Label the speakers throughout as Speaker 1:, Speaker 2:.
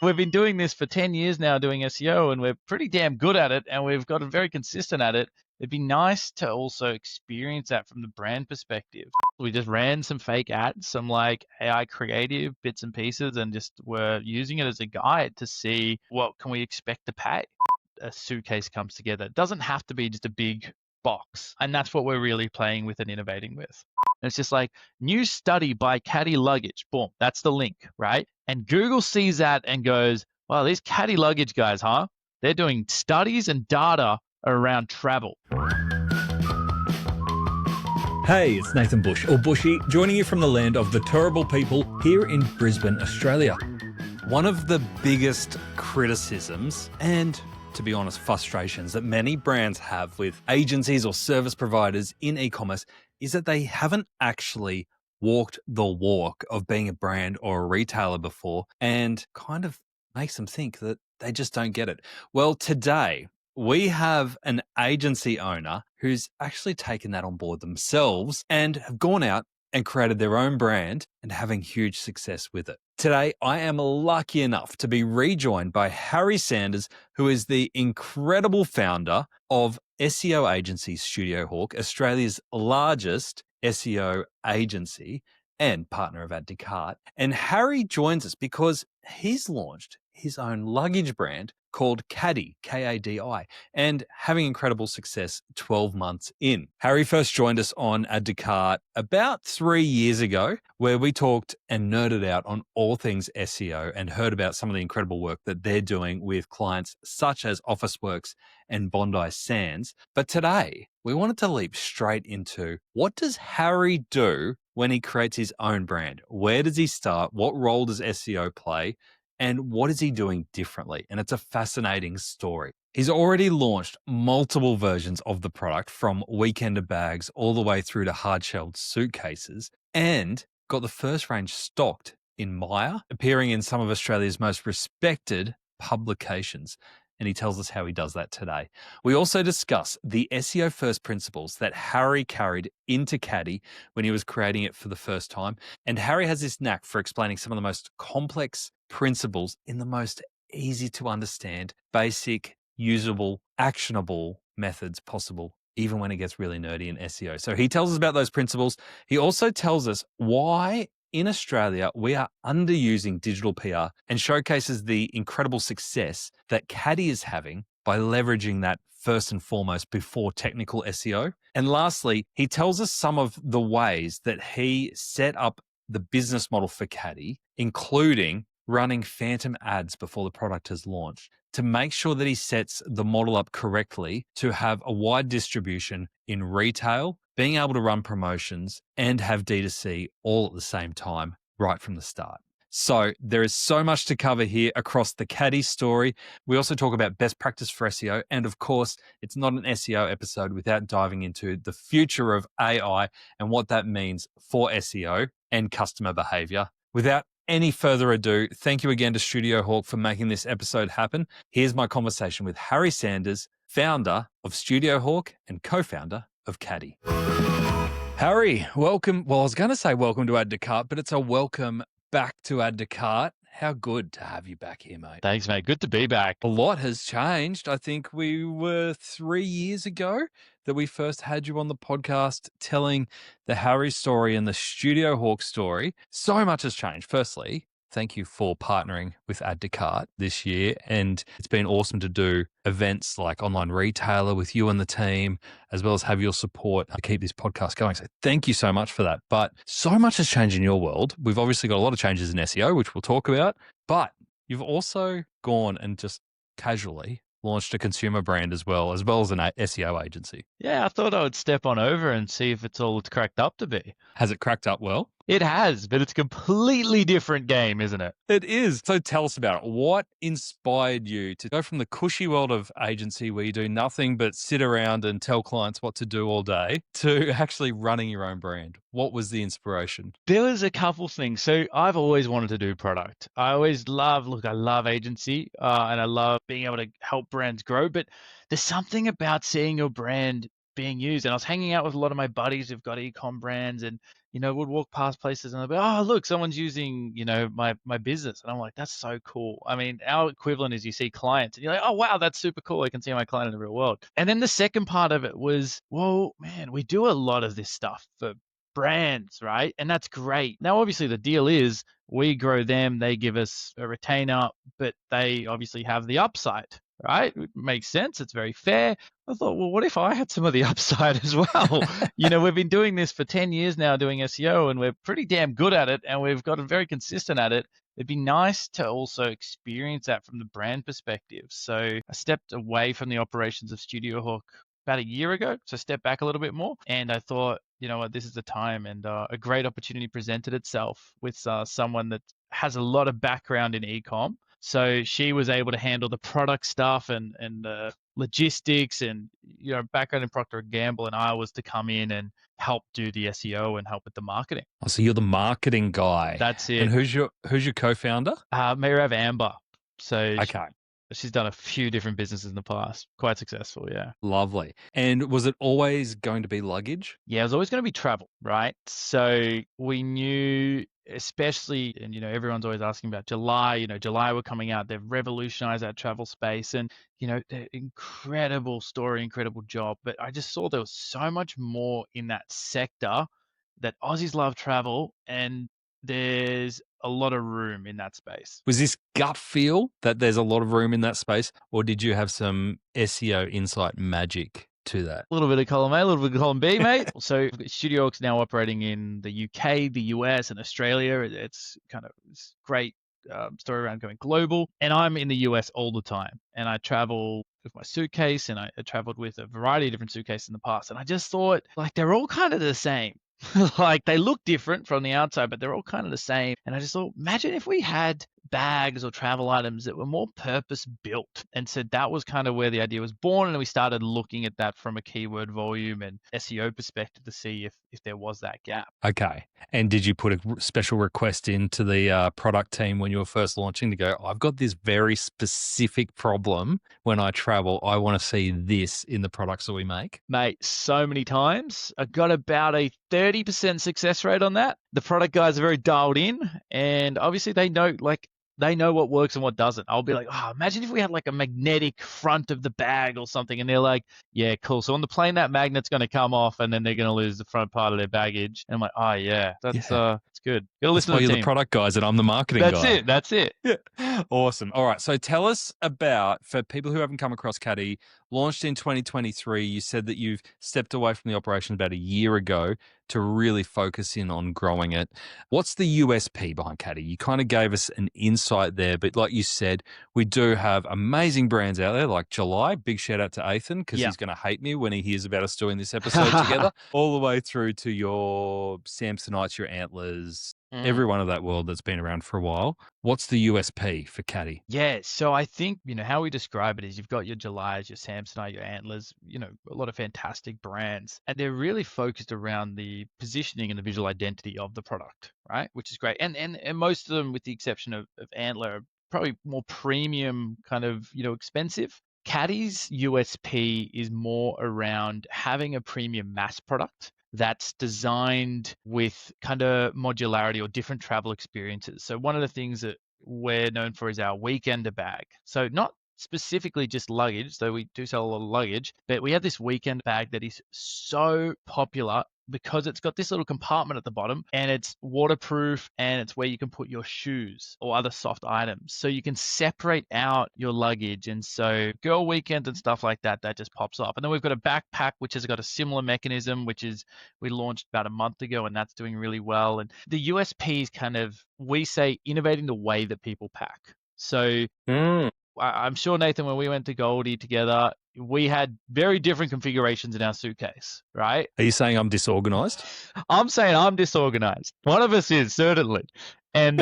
Speaker 1: We've been doing this for 10 years now, doing SEO, and we're pretty damn good at it, and we've gotten very consistent at it. It'd be nice to also experience that from the brand perspective. We just ran some fake ads, some like AI creative bits and pieces, and just were using it as a guide to see what can we expect to pay. A suitcase comes together. It doesn't have to be just a big box. And that's what we're really playing with and innovating with. And it's just like new study by KADI Luggage. Boom, that's the link, right? And Google sees that and goes, wow, these KADI Luggage guys, huh? They're doing studies and data around travel.
Speaker 2: Hey, it's Nathan Bush, or Bushy, joining you from the land of the Turrbal people here in Brisbane, Australia. One of the biggest criticisms and, to be honest, frustrations that many brands have with agencies or service providers in e-commerce is that they haven't actually walked the walk of being a brand or a retailer before, and kind of makes them think that they just don't get it. Well, today we have an agency owner who's actually taken that on board themselves and have gone out and created their own brand and having huge success with it. Today, I am lucky enough to be rejoined by Harry Sanders, who is the incredible founder of SEO agency Studio Hawk, Australia's largest SEO agency and partner of Add to Cart. And Harry joins us because he's launched his own luggage brand called KADI, K-A-D-I, and having incredible success 12 months in. Harry first joined us on Add to Cart about 3 years ago, where we talked and nerded out on all things SEO and heard about some of the incredible work that they're doing with clients such as Officeworks and Bondi Sands. But today, we wanted to leap straight into what does Harry do when he creates his own brand? Where does he start? What role does SEO play? And what is he doing differently? And it's a fascinating story. He's already launched multiple versions of the product, from weekender bags all the way through to hard-shelled suitcases, and got the first range stocked in Myer, appearing in some of Australia's most respected publications. And he tells us how he does that today. We also discuss the SEO first principles that Harry carried into KADI when he was creating it for the first time. And Harry has this knack for explaining some of the most complex principles in the most easy to understand, basic, usable, actionable methods possible, even when it gets really nerdy in SEO. So he tells us about those principles. He also tells us why in Australia we are underusing digital PR, and showcases the incredible success that KADI is having by leveraging that first and foremost before technical SEO. And lastly, he tells us some of the ways that he set up the business model for KADI, including running phantom ads before the product has launched, to make sure that he sets the model up correctly to have a wide distribution in retail, being able to run promotions and have D2C all at the same time right from the start. So there is so much to cover here across the KADI story. We also talk about best practice for SEO. And of course, it's not an SEO episode without diving into the future of AI and what that means for SEO and customer behavior. Without any further ado, thank you again to Studio Hawk for making this episode happen. Here's my conversation with Harry Sanders, founder of Studio Hawk and co-founder of KADI. Harry, welcome. Well, I was going to say welcome to Add to Cart, but it's a welcome back to Add to Cart. How good to have you back here, mate.
Speaker 1: Thanks, mate. Good to be back.
Speaker 2: A lot has changed. I think we were 3 years ago that we first had you on the podcast telling the Harry story and the Studio Hawk story. So much has changed. Firstly, thank you for partnering with Add to Cart this year. And it's been awesome to do events like Online Retailer with you and the team, as well as have your support to keep this podcast going. So thank you so much for that. But so much has changed in your world. We've obviously got a lot of changes in SEO, which we'll talk about, but you've also gone and just casually launched a consumer brand as well as an SEO agency.
Speaker 1: Yeah, I thought I would step on over and see if it's all it's cracked up to be.
Speaker 2: Has it cracked up well?
Speaker 1: It has, but it's a completely different game, isn't it?
Speaker 2: It is. So tell us about it. What inspired you to go from the cushy world of agency where you do nothing but sit around and tell clients what to do all day to actually running your own brand? What was the inspiration?
Speaker 1: There was a couple things. So I've always wanted to do product. I love agency and I love being able to help brands grow, but there's something about seeing your brand being used. And I was hanging out with a lot of my buddies who've got e-com brands, and would walk past places and I'd be, oh, look, someone's using, my business. And I'm like, that's so cool. I mean, our equivalent is you see clients and you're like, oh, wow, that's super cool. I can see my client in the real world. And then the second part of it was, well, man, we do a lot of this stuff for brands, right? And that's great. Now, obviously, the deal is we grow them, they give us a retainer, but they obviously have the upside, right? It makes sense. It's very fair. I thought, well, what if I had some of the upside as well? We've been doing this for 10 years now, doing SEO, and we're pretty damn good at it, and we've gotten very consistent at it. It'd be nice to also experience that from the brand perspective. So I stepped away from the operations of Studio Hawk about a year ago, so step back a little bit more. And I thought, you know what, this is the time. And a great opportunity presented itself with someone that has a lot of background in e-com. So she was able to handle the product stuff and logistics and background in Procter & Gamble, and I was to come in and help do the SEO and help with the marketing.
Speaker 2: Oh, so you're the marketing guy.
Speaker 1: That's it.
Speaker 2: And who's your co-founder?
Speaker 1: Meirav Ambar. So
Speaker 2: okay.
Speaker 1: She's done a few different businesses in the past. Quite successful, yeah.
Speaker 2: Lovely. And was it always going to be luggage?
Speaker 1: Yeah, it was always going to be travel, right? So we knew, especially, and everyone's always asking about July. July were coming out. They've revolutionized that travel space, and they're incredible story, incredible job. But I just saw there was so much more in that sector, that Aussies love travel, and there's a lot of room in that space.
Speaker 2: Was this gut feel that there's a lot of room in that space, or did you have some SEO insight magic to that?
Speaker 1: A little bit of column A, a little bit of column B, mate. So Studio Hawk's now operating in the UK, the US, and Australia. It's great story around going global. And I'm in the US all the time. And I travel with my suitcase, and I traveled with a variety of different suitcases in the past. And I just thought, they're all kind of the same. They look different from the outside, but they're all kind of the same. And I just thought, imagine if we had bags or travel items that were more purpose built. And so that was kind of where the idea was born. And we started looking at that from a keyword volume and SEO perspective to see if there was that gap.
Speaker 2: Okay. And did you put a special request into the product team when you were first launching to go, I've got this very specific problem when I travel. I want to see this in the products that we make?
Speaker 1: Mate, so many times. I got about a 30% success rate on that. The product guys are very dialed in, and obviously they know what works and what doesn't. I'll be like, oh, imagine if we had a magnetic front of the bag or something. And they're like, yeah, cool. So on the plane, that magnet's going to come off and then they're going to lose the front part of their baggage. And I'm like, oh, yeah, that's good. Got to listen to the team.
Speaker 2: You're the product guys and I'm the marketing guy.
Speaker 1: That's it.
Speaker 2: Yeah. Awesome. All right. So tell us about, for people who haven't come across KADI, launched in 2023. You said that you've stepped away from the operation about a year ago to really focus in on growing it. What's the USP behind KADI? You kind of gave us an insight there, but like you said, we do have amazing brands out there like July. Big shout out to Ethan because he's going to hate me when he hears about us doing this episode together, all the way through to your Samsonites, your Antlers, everyone of that world that's been around for a while. What's the USP for KADI?
Speaker 1: Yeah, so I think, how we describe it is you've got your Julys, your Samsonite, your Antlers, a lot of fantastic brands, and they're really focused around the positioning and the visual identity of the product, right? Which is great. And most of them, with the exception of Antler, are probably more premium kind of, expensive. KADI's USP is more around having a premium mass product that's designed with kind of modularity or different travel experiences. So one of the things that we're known for is our weekender bag. So not specifically just luggage, though we do sell a lot of luggage, but we have this weekend bag that is so popular because it's got this little compartment at the bottom and it's waterproof and it's where you can put your shoes or other soft items. So you can separate out your luggage. And so girl weekends and stuff like that, that just pops off. And then we've got a backpack, which has got a similar mechanism, which is we launched about a month ago and that's doing really well. And the USP is kind of, we say, innovating the way that people pack. So I'm sure, Nathan, when we went to Goldie together, we had very different configurations in our suitcase, right?
Speaker 2: Are you saying I'm disorganized?
Speaker 1: I'm saying I'm disorganized. One of us is, certainly. And,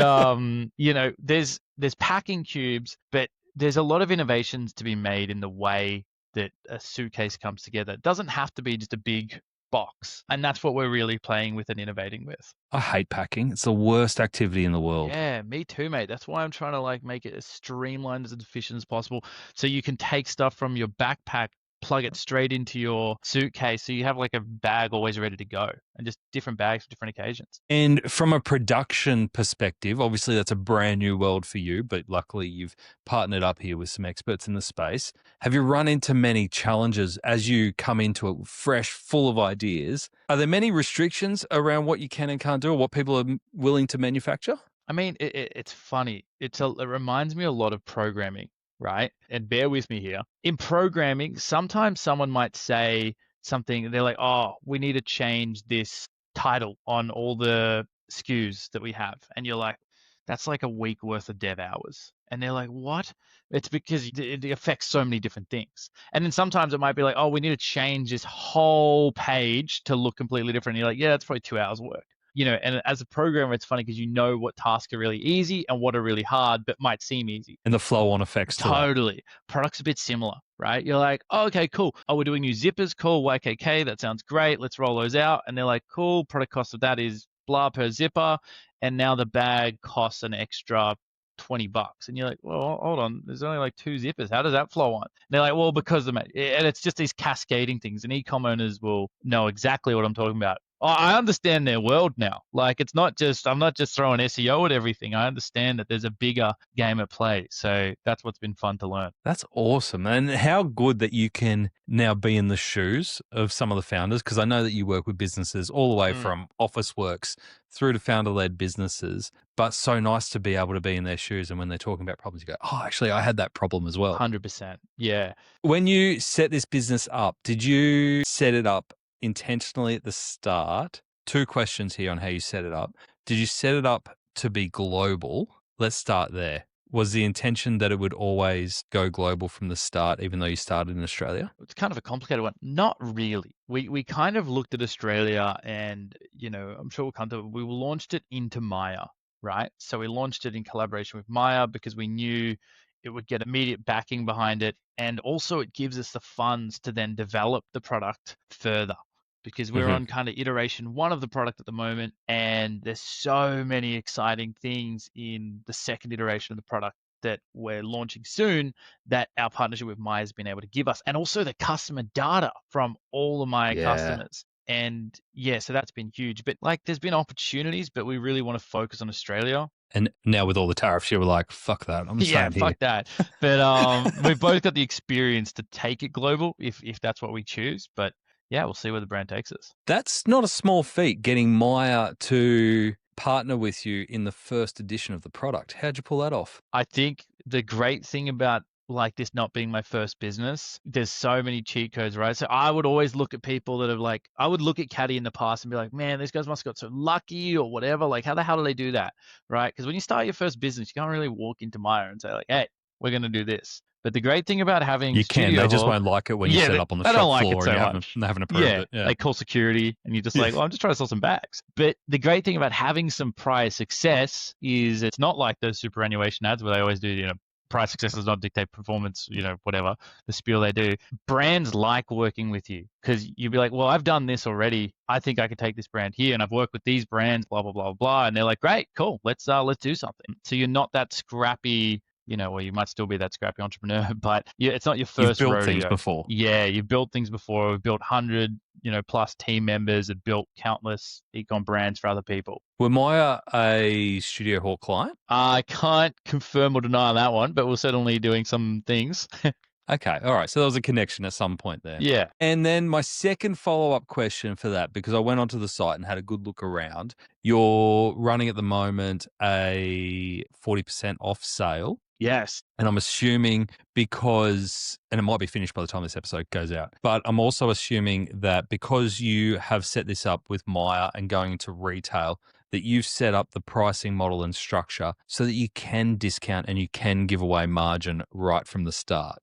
Speaker 1: there's packing cubes, but there's a lot of innovations to be made in the way that a suitcase comes together. It doesn't have to be just a big box. And that's what we're really playing with and innovating with.
Speaker 2: I hate packing. It's the worst activity in the world.
Speaker 1: Yeah, me too, mate. That's why I'm trying to make it as streamlined, as efficient as possible. So you can take stuff from your backpack plug it straight into your suitcase. So you have like a bag always ready to go, and just different bags for different occasions.
Speaker 2: And from a production perspective, obviously that's a brand new world for you, but luckily you've partnered up here with some experts in the space. Have you run into many challenges as you come into it fresh, full of ideas? Are there many restrictions around what you can and can't do, or what people are willing to manufacture?
Speaker 1: I mean, it's funny. It reminds me a lot of programming, right? And bear with me here. In programming, sometimes someone might say something, they're like, oh, we need to change this title on all the SKUs that we have. And you're like, that's like a week worth of dev hours. And they're like, what? It's because it affects so many different things. And then sometimes it might be like, oh, we need to change this whole page to look completely different. And you're like, yeah, that's probably 2 hours work. And as a programmer, it's funny because you know what tasks are really easy and what are really hard, but might seem easy.
Speaker 2: And the flow-on effects to that.
Speaker 1: Totally. Product's a bit similar, right? You're like, oh, okay, cool. Oh, we're doing new zippers. Cool. YKK. That sounds great. Let's roll those out. And they're like, cool. Product cost of that is blah per zipper. And now the bag costs an extra $20. And you're like, well, hold on. There's only like 2 zippers. How does that flow on? And they're like, well, because and it's just these cascading things. And e-com owners will know exactly what I'm talking about. I understand their world now. Like, it's not just, I'm not just throwing SEO at everything. I understand that there's a bigger game at play. So that's what's been fun to learn.
Speaker 2: That's awesome. And how good that you can now be in the shoes of some of the founders, because I know that you work with businesses all the way from office works through to founder-led businesses, but so nice to be able to be in their shoes. And when they're talking about problems, you go, oh, actually, I had that problem as well.
Speaker 1: 100%. Yeah.
Speaker 2: When you set this business up, did you set it up intentionally at the start? 2 questions here on how you set it up. Did you set it up to be global? Let's start there. Was the intention that it would always go global from the start, even though you started in Australia?
Speaker 1: It's kind of a complicated one. Not really. We kind of looked at Australia and, I'm sure we'll come to it. We launched it into Myer, right? So we launched it in collaboration with Myer because we knew it would get immediate backing behind it. And also it gives us the funds to then develop the product further, because we're on kind of iteration 1 of the product at the moment. And there's so many exciting things in the second iteration of the product that we're launching soon that our partnership with Myer has been able to give us. And also the customer data from all of my customers. And yeah, so that's been huge. But like, there's been opportunities, but we really want to focus on Australia.
Speaker 2: And now with all the tariffs, you were like, fuck that. I'm staying here.
Speaker 1: Fuck that. But we've both got the experience to take it global if that's what we choose. But yeah, we'll see where the brand takes us.
Speaker 2: That's not a small feat, getting Myer to partner with you in the first edition of the product. How'd you pull that off?
Speaker 1: I think the great thing about like this not being my first business, there's so many cheat codes, right? So I would always look at people that have like, I would look at KADI in the past and be like, man, these guys must have got so lucky or whatever. Like, how the hell do they do that, right? Because when you start your first business, you can't really walk into Myer and say like, hey, we're going to do this. But the great thing about having
Speaker 2: you can, they just won't like it when you set it up on the shop floor and they haven't approved it. Yeah,
Speaker 1: they call security and you're just like, well, I'm just trying to sell some bags. But the great thing about having some prior success is it's not like those superannuation ads where they always do, prior success does not dictate performance, whatever, the spiel they do. Brands like working with you because you'd be like, well, I've done this already. I think I could take this brand here and I've worked with these brands, blah, blah, blah, blah. And they're like, great, cool. Let's do something. So you're not that scrappy, well, you might still be that scrappy entrepreneur, but it's not your first rodeo.
Speaker 2: You've built things before.
Speaker 1: Yeah, you've built things before. We've built 100, plus team members and built countless e-com brands for other people.
Speaker 2: Were Myer a Studio Hawk client?
Speaker 1: I can't confirm or deny that one, but we're certainly doing some things.
Speaker 2: Okay. All right. So there was a connection at some point there.
Speaker 1: Yeah.
Speaker 2: And then my second follow-up question for that, because I went onto the site and had a good look around, you're running at the moment a 40% off sale.
Speaker 1: Yes.
Speaker 2: And I'm assuming because, and it might be finished by the time this episode goes out, but I'm also assuming that because you have set this up with Myer and going into retail, that you've set up the pricing model and structure so that you can discount and you can give away margin right from the start.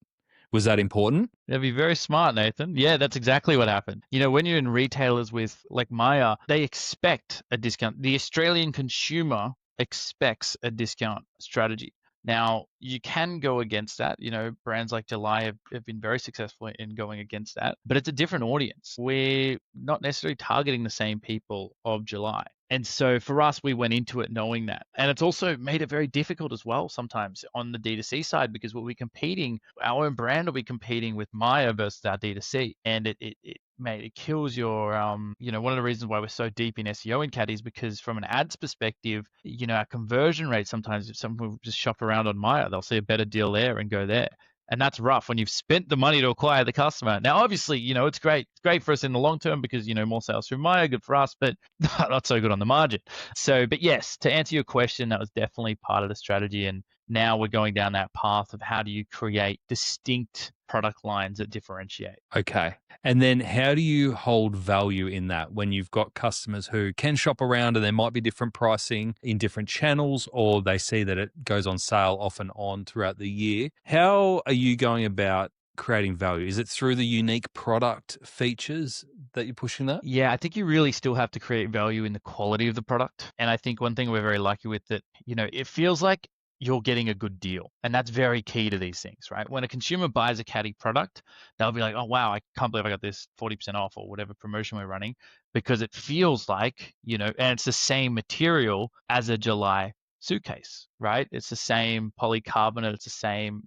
Speaker 2: Was that important?
Speaker 1: That'd be very smart, Nathan. Yeah, that's exactly what happened. When you're in retailers with like Myer, they expect a discount. The Australian consumer expects a discount strategy. Now, you can go against that. Brands like July have been very successful in going against that, but it's a different audience. We're not necessarily targeting the same people of July. And so for us, we went into it knowing that. And it's also made it very difficult as well sometimes on the D2C side, because we'll be competing, our own brand will be competing with Myer versus our D2C. And it kills your, one of the reasons why we're so deep in SEO in KADI is because from an ads perspective, our conversion rate sometimes, if someone will just shop around on Myer, they'll see a better deal there and go there. And that's rough when you've spent the money to acquire the customer. Now, obviously, it's great. It's great for us in the long term because, more sales through Myer, good for us, but not so good on the margin. So, but yes, to answer your question, that was definitely part of the strategy. And now we're going down that path of how do you create distinct product lines that differentiate.
Speaker 2: Okay. And then how do you hold value in that when you've got customers who can shop around and there might be different pricing in different channels, or they see that it goes on sale off and on throughout the year? How are you going about creating value? Is it through the unique product features that you're pushing that?
Speaker 1: Yeah, I think you really still have to create value in the quality of the product. And I think one thing we're very lucky with that, it feels like you're getting a good deal. And that's very key to these things, right? When a consumer buys a KADI product, they'll be like, oh, wow, I can't believe I got this 40% off or whatever promotion we're running, because it feels like, and it's the same material as a July suitcase, right? It's the same polycarbonate, it's the same,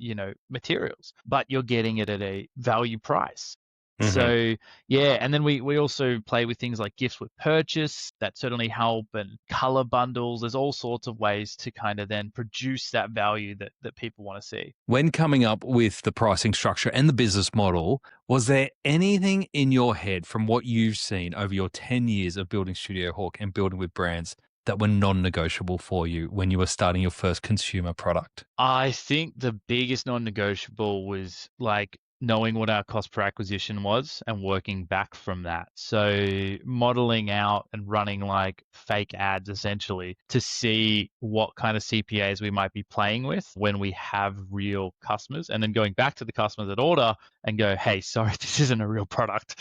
Speaker 1: materials, but you're getting it at a value price. So yeah, and then we also play with things like gifts with purchase that certainly help, and color bundles. There's all sorts of ways to kind of then produce that value that people want to see.
Speaker 2: When coming up with the pricing structure and the business model, was there anything in your head from what you've seen over your 10 years of building Studio Hawk and building with brands that were non-negotiable for you when you were starting your first consumer product?
Speaker 1: I think the biggest non-negotiable was like knowing what our cost per acquisition was and working back from that. So modeling out and running like fake ads essentially to see what kind of CPAs we might be playing with when we have real customers, and then going back to the customers that order and go, hey, sorry, this isn't a real product,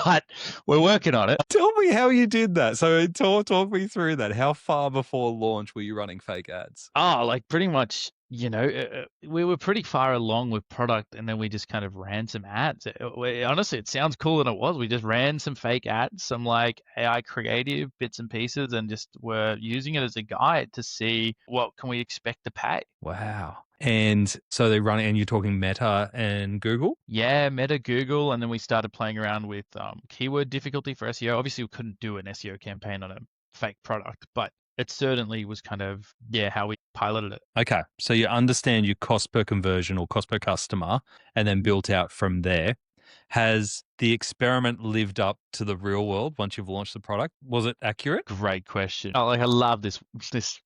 Speaker 1: but we're working on it.
Speaker 2: Tell me how you did that. So talk me through that. How far before launch were you running fake ads?
Speaker 1: Oh, like pretty much, we were pretty far along with product, and then we just kind of ran some ads. Honestly, it sounds cooler than it was. We just ran some fake ads, some like AI creative bits and pieces, and just were using it as a guide to see what can we expect to pay.
Speaker 2: Wow. And so they run it, and you're talking Meta and Google?
Speaker 1: Yeah, Meta, Google, and then we started playing around with keyword difficulty for SEO. Obviously, we couldn't do an SEO campaign on a fake product, but it certainly was kind of, how we piloted it.
Speaker 2: Okay. So you understand your cost per conversion or cost per customer and then built out from there. Has the experiment lived up to the real world once you've launched the product? Was it accurate?
Speaker 1: Great question. I love this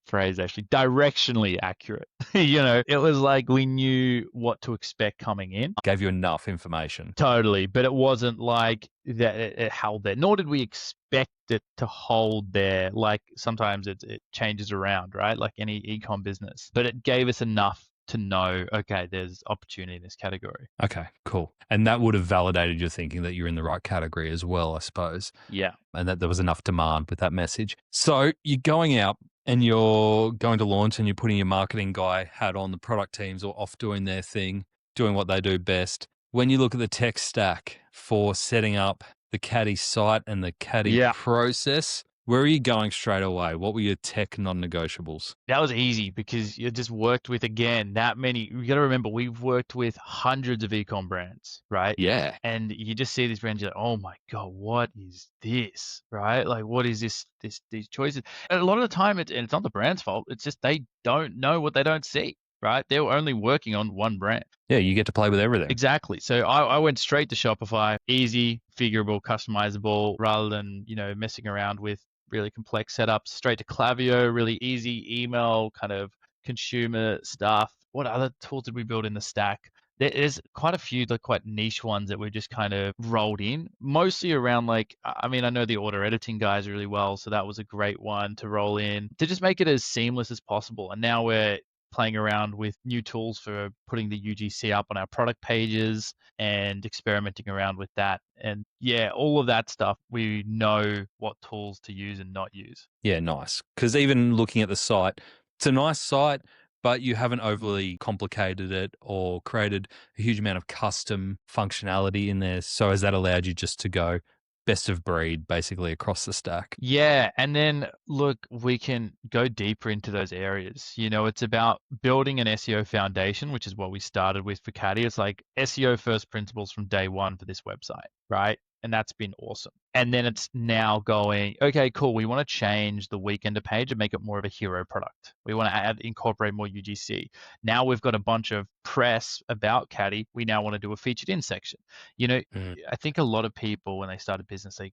Speaker 1: phrase actually. Directionally accurate. It was like we knew what to expect coming in.
Speaker 2: Gave you enough information.
Speaker 1: Totally, but it wasn't like that it held there. Nor did we expect it to hold there. Like sometimes it changes around, right? Like any e-com business. But it gave us enough to know, okay, there's opportunity in this category.
Speaker 2: Okay, cool. And that would have validated your thinking that you're in the right category as well, I suppose.
Speaker 1: Yeah.
Speaker 2: And that there was enough demand with that message. So you're going out and you're going to launch and you're putting your marketing guy hat on, the product teams are off doing their thing, doing what they do best. When you look at the tech stack for setting up the KADI site and the KADI process, where are you going straight away? What were your tech non-negotiables?
Speaker 1: That was easy because you just worked with, again, that many. You got to remember, we've worked with hundreds of e-com brands, right?
Speaker 2: Yeah.
Speaker 1: And you just see these brands, you're like, oh my God, what is this, right? Like, what is these choices? And a lot of the time, and it's not the brand's fault. It's just they don't know what they don't see, right? They were only working on one brand.
Speaker 2: Yeah, you get to play with everything.
Speaker 1: Exactly. So I went straight to Shopify, easy, figurable, customizable, rather than, messing around with really complex setups. Straight to Klaviyo, really easy email kind of consumer stuff. What other tools did we build in the stack? There's quite a few, like quite niche ones that we just kind of rolled in, mostly around like, I know the order editing guys really well, so that was a great one to roll in to just make it as seamless as possible. And now we're playing around with new tools for putting the UGC up on our product pages and experimenting around with that. And yeah, all of that stuff, we know what tools to use and not use.
Speaker 2: Yeah, nice. Because even looking at the site, It's a nice site, but you haven't overly complicated it or created a huge amount of custom functionality in there. So has that allowed you just to go best of breed basically across the stack?
Speaker 1: Yeah, and then look, we can go deeper into those areas. It's about building an SEO foundation, which is what we started with for KADI. It's like SEO first principles from day one for this website, right? And that's been awesome. And then it's now going, okay, cool. We want to change the weekender page and make it more of a hero product. We want to incorporate more UGC. Now we've got a bunch of press about KADI. We now want to do a featured in section. You know,
Speaker 2: Mm.
Speaker 1: I think a lot of people when they start a business, they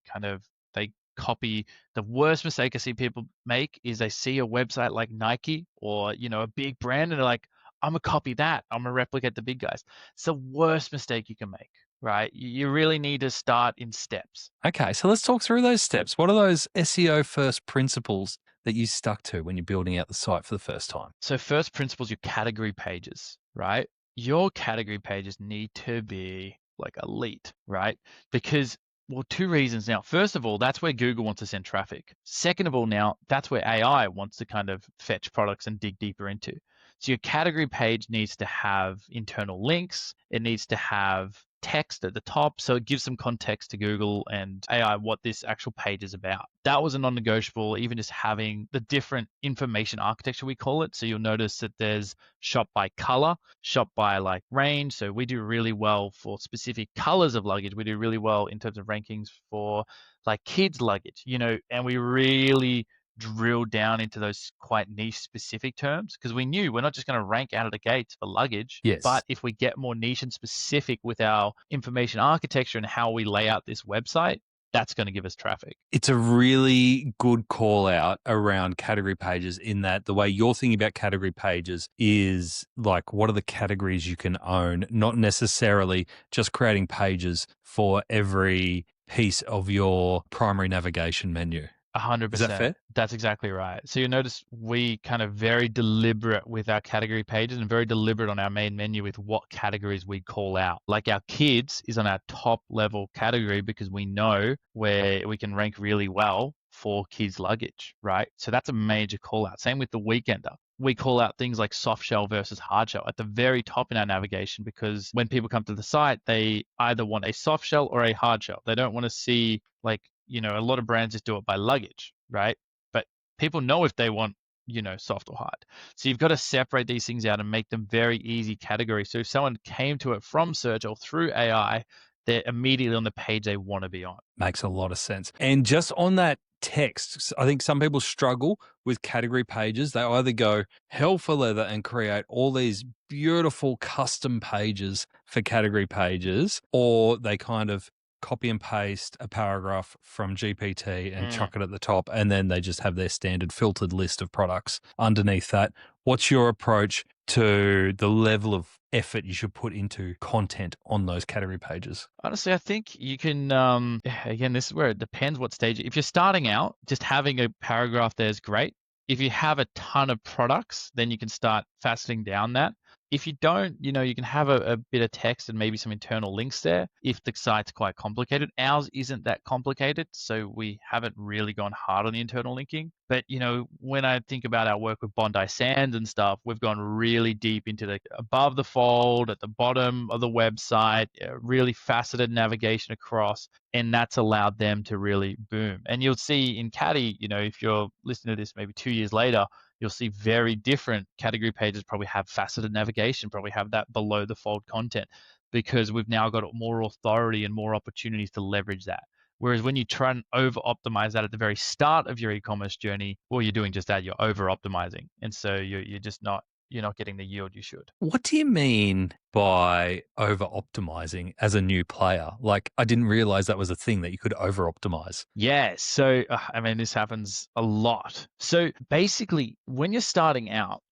Speaker 1: copy. The worst mistake I see people make is they see a website like Nike or a big brand and they're like, I'm gonna copy that. I'm gonna replicate the big guys. It's the worst mistake you can make, right? You really need to start in steps.
Speaker 2: Okay, so let's talk through those steps. What are those SEO first principles that you stuck to when you're building out the site for the first time?
Speaker 1: So first principles, your category pages, right? Your category pages need to be like elite, right? Because well, two reasons now. First of all, that's where Google wants to send traffic. Second of all, now that's where AI wants to kind of fetch products and dig deeper into. So your category page needs to have internal links. It needs to have text at the top so it gives some context to Google and AI what this actual page is about. That was a non-negotiable, even just having the different information architecture we call it. So you'll notice that there's shop by color, shop by like range. So we do really well for specific colors of luggage. We do really well in terms of rankings for like kids luggage, and we really drill down into those quite niche specific terms because we knew we're not just going to rank out of the gates for luggage,
Speaker 2: Yes.
Speaker 1: but if we get more niche and specific with our information architecture and how we lay out this website, that's going to give us traffic.
Speaker 2: It's a really good call out around category pages in that the way you're thinking about category pages is like, what are the categories you can own, not necessarily just creating pages for every piece of your primary navigation menu.
Speaker 1: 100%.
Speaker 2: Is that fair?
Speaker 1: That's exactly right. So you'll notice we kind of very deliberate with our category pages and very deliberate on our main menu with what categories we call out. Like our kids is on our top level category because we know where we can rank really well for kids luggage, right? So that's a major call out. Same with the weekender. We call out things like soft shell versus hard shell at the very top in our navigation because when people come to the site, they either want a soft shell or a hard shell. They don't want to see like a lot of brands just do it by luggage, right? But people know if they want, soft or hard. So you've got to separate these things out and make them very easy categories. So if someone came to it from search or through AI, they're immediately on the page they want to be on.
Speaker 2: Makes a lot of sense. And just on that text, I think some people struggle with category pages. They either go hell for leather and create all these beautiful custom pages for category pages, or they kind of copy and paste a paragraph from GPT and chuck it at the top, and then they just have their standard filtered list of products underneath that. What's your approach to the level of effort you should put into content on those category pages?
Speaker 1: Honestly, I think you can, again, this is where it depends what stage. If you're starting out, just having a paragraph there is great. If you have a ton of products, then you can start faceting down that. If you don't, you can have a bit of text and maybe some internal links there if the site's quite complicated. Ours isn't that complicated, so we haven't really gone hard on the internal linking. But, when I think about our work with Bondi Sands and stuff, we've gone really deep into the above the fold, at the bottom of the website, really faceted navigation across, and that's allowed them to really boom. And you'll see in KADI, if you're listening to this maybe 2 years later, you'll see very different category pages probably have faceted navigation, probably have that below the fold content because we've now got more authority and more opportunities to leverage that. Whereas when you try and over optimize that at the very start of your e-commerce journey, well, you're doing just that, you're over optimizing. And so you're just not, you're not getting the yield you should.
Speaker 2: What do you mean by over optimizing as a new player? Like, I didn't realize that was a thing that you could over optimize.
Speaker 1: Yeah. So, this happens a lot. So basically, when you're starting out,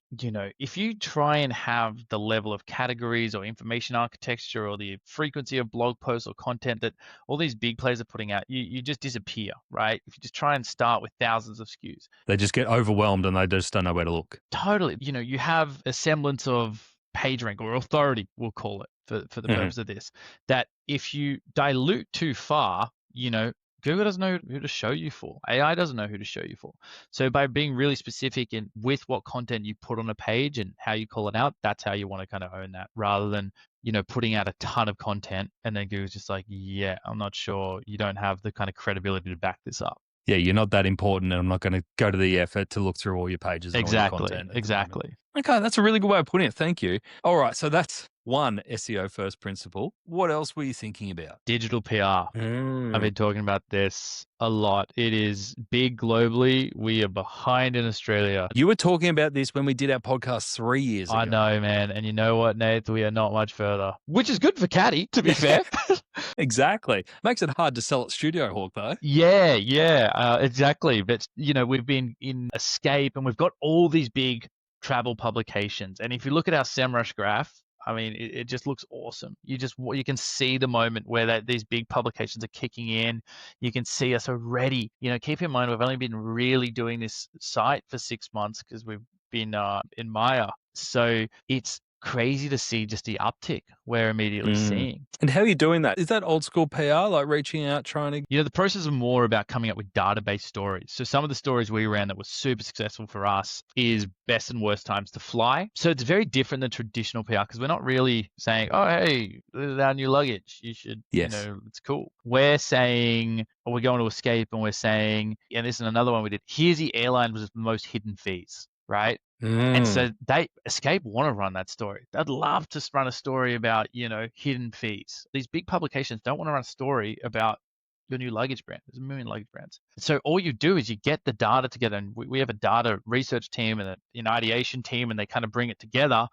Speaker 1: if you try and have the level of categories or information architecture or the frequency of blog posts or content that all these big players are putting out, you just disappear, right? If you just try and start with thousands of SKUs.
Speaker 2: They just get overwhelmed and they just don't know where to look.
Speaker 1: Totally. You have a semblance of PageRank or authority, we'll call it for the purpose of this, that if you dilute too far, Google doesn't know who to show you for. AI doesn't know who to show you for. So by being really specific in with what content you put on a page and how you call it out, that's how you want to kind of own that, rather than, putting out a ton of content and then Google's just like, yeah, I'm not sure. You don't have the kind of credibility to back this up.
Speaker 2: Yeah, you're not that important, and I'm not going to go to the effort to look through all your pages and all your content.
Speaker 1: Exactly.
Speaker 2: Okay, that's a really good way of putting it. Thank you. All right, so that's one SEO first principle. What else were you thinking about?
Speaker 1: Digital PR. I've been talking about this a lot. It is big globally. We are behind in Australia.
Speaker 2: You were talking about this when we did our podcast 3 years ago.
Speaker 1: I know, man. And you know what, Nate? We are not much further, which is good for KADI, to be fair.
Speaker 2: Exactly. Makes it hard to sell at Studio Hawk, though.
Speaker 1: Yeah, exactly. But, we've been in Escape and we've got all these big travel publications. And if you look at our SEMrush graph, I mean, it just looks awesome. You can see the moment where these big publications are kicking in. You can see us already. Keep in mind, we've only been really doing this site for 6 months because we've been in Myer. So it's crazy to see just the uptick we're immediately seeing.
Speaker 2: And how are you doing that? Is that old school PR, like reaching out, trying to...
Speaker 1: The process is more about coming up with database stories. So some of the stories we ran that was super successful for us is best and worst times to fly. So it's very different than traditional PR because we're not really saying, oh, hey, this is our new luggage. You should, it's cool. We're saying, we're going to Escape and we're saying, and this is another one we did, here's the airline with the most hidden fees, right? And so Escape want to run that story. They'd love to run a story about, hidden fees. These big publications don't want to run a story about your new luggage brand. There's a million luggage brands. So all you do is you get the data together, and we have a data research team and an ideation team, and they kind of bring it together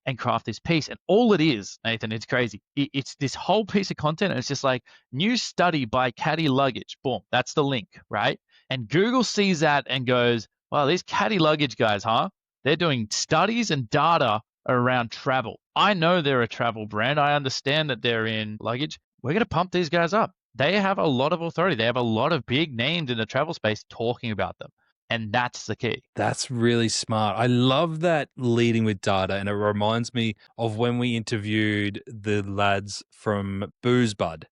Speaker 1: and craft this piece. And all it is, Nathan, it's crazy. It's this whole piece of content, and it's just like, new study by KADI Luggage. Boom, that's the link, right? And Google sees that and goes, wow, these KADI Luggage guys, huh? They're doing studies and data around travel. I know they're a travel brand. I understand that they're in luggage. We're going to pump these guys up. They have a lot of authority. They have a lot of big names in the travel space talking about them. And that's the key.
Speaker 2: That's really smart. I love that leading with data. And it reminds me of when we interviewed the lads from Booze Bud.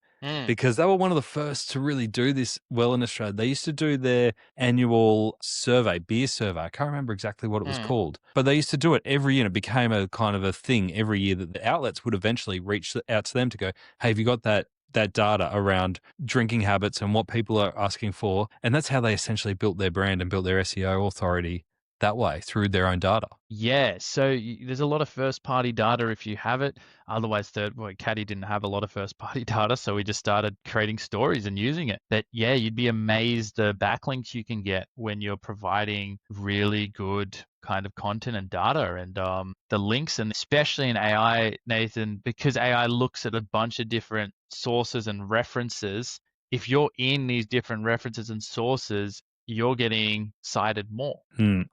Speaker 2: Because they were one of the first to really do this well in Australia. They used to do their annual survey, beer survey. I can't remember exactly what it was called, but they used to do it every year. It became a kind of a thing every year that the outlets would eventually reach out to them to go, hey, have you got that data around drinking habits and what people are asking for? And that's how they essentially built their brand and built their SEO authority that way, through their own data.
Speaker 1: Yeah, so there's a lot of first-party data if you have it. Otherwise, KADI didn't have a lot of first-party data, so we just started creating stories and using it. But yeah, you'd be amazed the backlinks you can get when you're providing really good kind of content and data, and the links, and especially in AI, Nathan, because AI looks at a bunch of different sources and references. If you're in these different references and sources, you're getting cited more.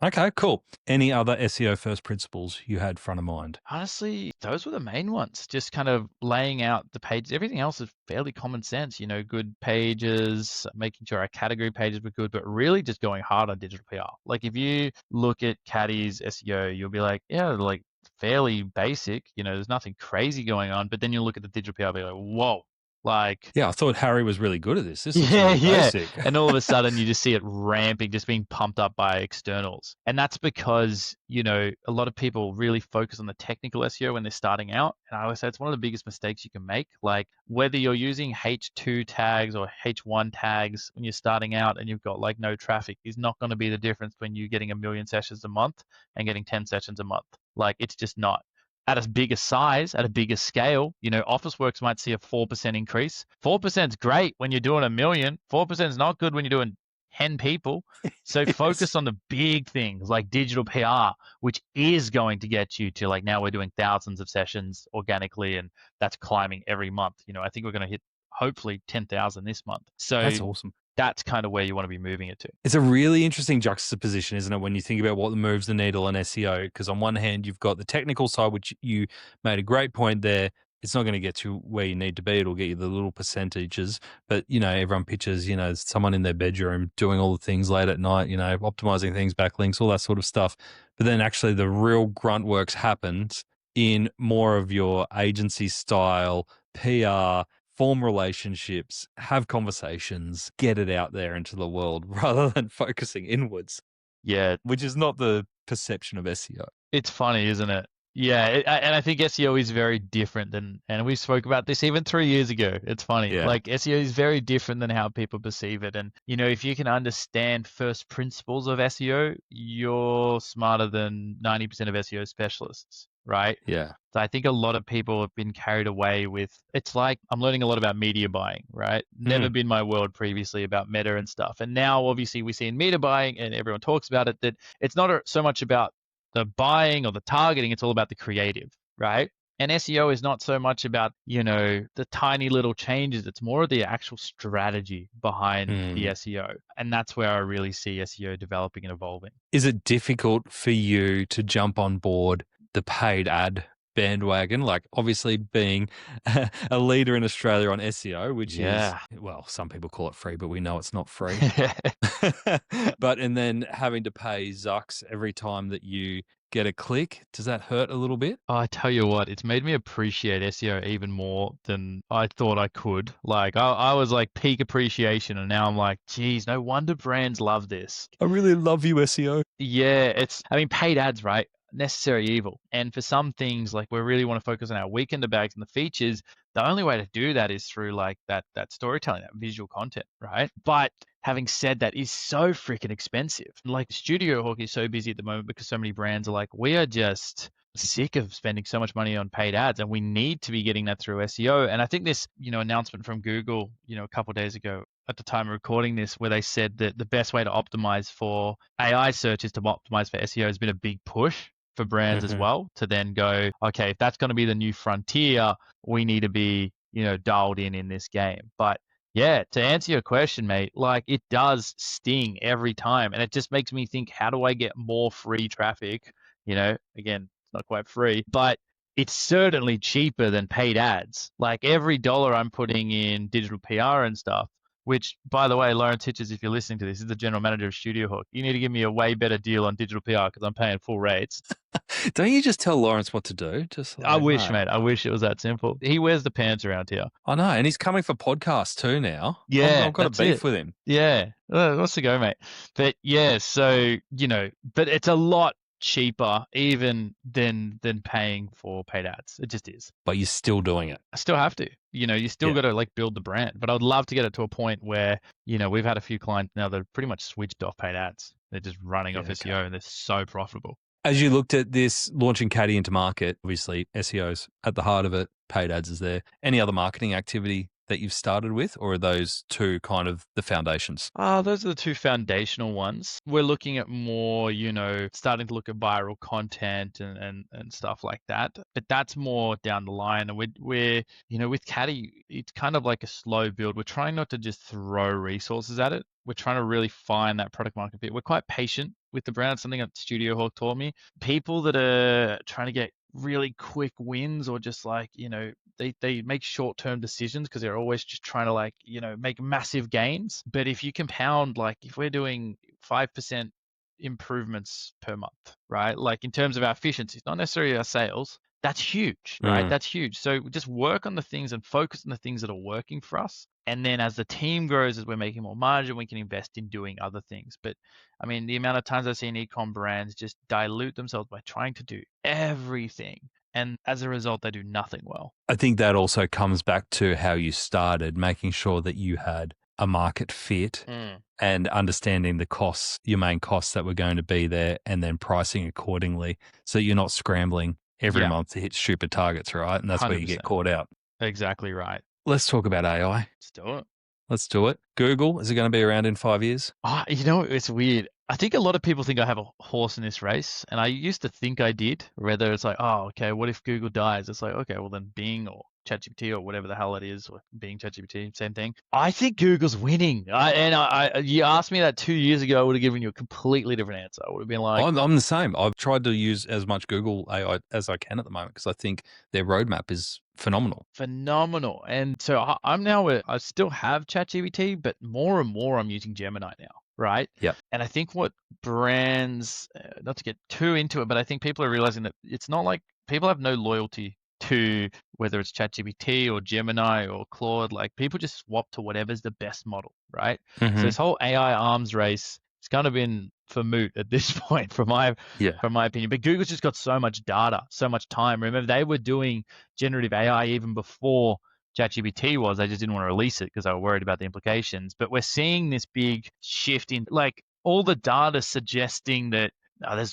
Speaker 2: Okay, cool. Any other SEO first principles you had front of mind?
Speaker 1: Honestly, those were the main ones. Just kind of laying out the pages. Everything else is fairly common sense. Good pages, making sure our category pages were good, but really just going hard on digital PR. Like if you look at KADI's SEO, you'll be like, yeah, like fairly basic. There's nothing crazy going on. But then you look at the digital PR, be like, whoa.
Speaker 2: Yeah, I thought Harry was really good at this. This is really basic.
Speaker 1: And all of a sudden you just see it ramping, just being pumped up by externals. And that's because, a lot of people really focus on the technical SEO when they're starting out. And I always say it's one of the biggest mistakes you can make. Like whether you're using H2 tags or H1 tags when you're starting out and you've got like no traffic is not going to be the difference between you getting 1 million sessions a month and getting 10 sessions a month. Like it's just not. At a bigger size, at a bigger scale, Officeworks might see a 4% increase. 4% is great when you're doing 1 million. 4% is not good when you're doing 10 people. So focus on the big things like digital PR, which is going to get you to like now we're doing thousands of sessions organically, and that's climbing every month. I think we're going to hit hopefully 10,000 this month. So
Speaker 2: that's awesome.
Speaker 1: That's kind of where you want to be moving it to.
Speaker 2: It's a really interesting juxtaposition, isn't it, when you think about what moves the needle in SEO? Because on one hand, you've got the technical side, which you made a great point there. It's not going to get you where you need to be. It'll get you the little percentages. But, everyone pictures, someone in their bedroom doing all the things late at night, optimizing things, backlinks, all that sort of stuff. But then actually the real grunt works happens in more of your agency style, PR, form relationships, have conversations, get it out there into the world rather than focusing inwards,
Speaker 1: Yeah,
Speaker 2: which is not the perception of SEO.
Speaker 1: it's funny, isn't it? Yeah, and I think SEO is very different than, and we spoke about this even 3 years ago. It's funny.
Speaker 2: Yeah.
Speaker 1: Like SEO is very different than how people perceive it. And, if you can understand first principles of SEO, you're smarter than 90% of SEO specialists, right?
Speaker 2: Yeah.
Speaker 1: So I think a lot of people have been carried away with, it's like I'm learning a lot about media buying, right? Never been my world previously about meta and stuff. And now obviously we see in media buying and everyone talks about it, that it's not so much about the buying or the targeting, it's all about the creative, right? And SEO is not so much about, the tiny little changes. It's more of the actual strategy behind the SEO. And that's where I really see SEO developing and evolving.
Speaker 2: Is it difficult for you to jump on board the paid ad bandwagon? Like, obviously being a leader in Australia on SEO, which is, well, some people call it free, but we know it's not free. And then having to pay Zucks every time that you get a click, does that hurt a little bit?
Speaker 1: I tell you what, it's made me appreciate SEO even more than I thought I could. Like I was like peak appreciation, and now I'm like, geez, no wonder brands love this.
Speaker 2: I really love you, SEO.
Speaker 1: Yeah, paid ads, right? Necessary evil. And for some things, like we really want to focus on our weekender bags and the features, the only way to do that is through like that storytelling, that visual content, right? But having said that, is so freaking expensive. Like Studio Hawk is so busy at the moment because so many brands are like, we are just sick of spending so much money on paid ads, and we need to be getting that through SEO. And I think this, announcement from Google, a couple of days ago at the time of recording this, where they said that the best way to optimize for AI search is to optimize for SEO, has been a big push for brands as well, to then go, okay, if that's going to be the new frontier, we need to be, dialed in this game. But yeah, to answer your question, mate, like it does sting every time. And it just makes me think, how do I get more free traffic? Again, it's not quite free, but it's certainly cheaper than paid ads. Like every dollar I'm putting in digital PR and stuff, which, by the way, Lawrence Hitchens, if you're listening to this, is the general manager of Studio Hawk. You need to give me a way better deal on digital PR because I'm paying full rates.
Speaker 2: Don't you just tell Lawrence what to do? Just like,
Speaker 1: I wish, mate. I wish it was that simple. He wears the pants around here.
Speaker 2: I know, and he's coming for podcasts too now.
Speaker 1: Yeah,
Speaker 2: I've got a beef with him.
Speaker 1: Yeah, what's the go, mate? But yeah, so but it's a lot cheaper even than paying for paid ads. It just is.
Speaker 2: But you're still doing it.
Speaker 1: I still have to. You still got to like build the brand. But I'd love to get it to a point where, we've had a few clients now that are pretty much switched off paid ads. They're just running off SEO and they're so profitable.
Speaker 2: As you looked at this, launching KADI into market, obviously SEO's at the heart of it, paid ads is there. Any other marketing activity that you've started with, or are those two kind of the foundations?
Speaker 1: Those are the two foundational ones. We're looking at more, starting to look at viral content and stuff like that. But that's more down the line. And we're with KADI, it's kind of like a slow build. We're trying not to just throw resources at it. We're trying to really find that product market fit. We're quite patient with the brand. It's something that Studio Hawk taught me. People that are trying to get really quick wins, or just like, they make short-term decisions because they're always just trying to like, make massive gains. But if you compound, like if we're doing 5% improvements per month, right? Like in terms of our efficiencies, not necessarily our sales, that's huge, right? That's huge. So just work on the things and focus on the things that are working for us. And then as the team grows, as we're making more margin, we can invest in doing other things. But I mean, the amount of times I've seen e-com brands just dilute themselves by trying to do everything. And as a result, they do nothing well.
Speaker 2: I think that also comes back to how you started, making sure that you had a market fit and understanding the costs, your main costs that were going to be there, and then pricing accordingly so you're not scrambling every month to hit stupid targets, right? And that's 100%. Where you get caught out.
Speaker 1: Exactly right.
Speaker 2: Let's talk about AI. Let's do it. Google, is it going to be around in 5 years?
Speaker 1: It's weird. I think a lot of people think I have a horse in this race, and I used to think I did. Whether it's like, oh, okay, what if Google dies? It's like, okay, well then Bing or ChatGPT or whatever the hell it is, or Bing, ChatGPT, same thing. I think Google's winning. You asked me that 2 years ago, I would have given you a completely different answer. I would have been like,
Speaker 2: I'm the same. I've tried to use as much Google AI as I can at the moment because I think their roadmap is phenomenal.
Speaker 1: And so I'm now, I still have ChatGPT, but more and more I'm using Gemini now. Right?
Speaker 2: Yeah.
Speaker 1: And I think what brands, not to get too into it, but I think people are realizing that it's not like people have no loyalty to to whether it's ChatGPT or Gemini or Claude, like people just swap to whatever's the best model, right? So
Speaker 2: Mhm.
Speaker 1: this whole AI arms race, it's kind of been for moot at this point, from my opinion. But Google's just got so much data, so much time. Remember, they were doing generative AI even before ChatGPT was. They just didn't want to release it because they were worried about the implications. But we're seeing this big shift in, like, all the data suggesting that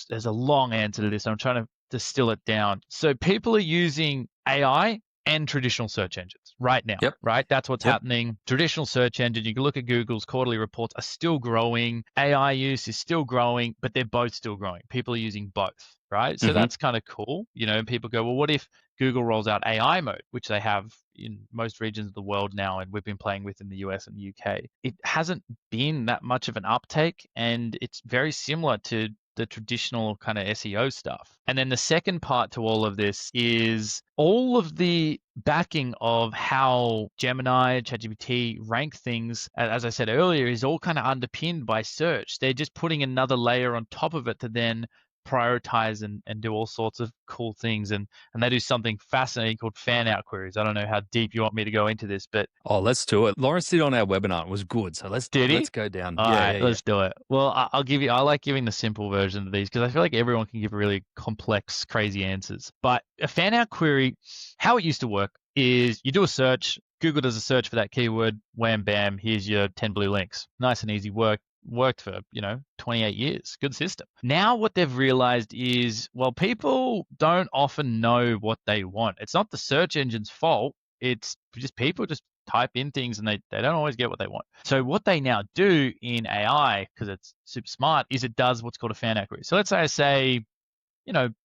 Speaker 1: there's a long answer to this. I'm trying to distill it down. So people are using AI and traditional search engines right now,
Speaker 2: Yep.
Speaker 1: right? That's what's
Speaker 2: Yep.
Speaker 1: happening. Traditional search engine, you can look at Google's quarterly reports, are still growing. AI use is still growing, but they're both still growing. People are using both, right? So
Speaker 2: Mhm.
Speaker 1: that's kind of cool. And people go, well, what if Google rolls out AI mode, which they have in most regions of the world now, and we've been playing with in the US and the UK? It hasn't been that much of an uptake, and it's very similar to the traditional kind of SEO stuff. And then the second part to all of this is all of the backing of how Gemini, ChatGPT rank things, as I said earlier, is all kind of underpinned by search. They're just putting another layer on top of it to then prioritize and do all sorts of cool things. And they do something fascinating called fan out queries. I don't know how deep you want me to go into this, but
Speaker 2: Oh, let's do it. Lawrence did on our webinar. It was good. So let's go down.
Speaker 1: all right, let's do it. Well, I'll give you. I like giving the simple version of these because I feel like everyone can give really complex, crazy answers. But a fan out query, how it used to work is you do a search. Google does a search for that keyword. Wham, bam. Here's your 10 blue links. Nice and easy work. Worked for 28 years. Good system. Now what they've realized is, well, people don't often know what they want. It's not the search engine's fault. It's just people just type in things and they don't always get what they want. So what they now do in AI, because it's super smart, is it does what's called a fan out query. So let's say I say,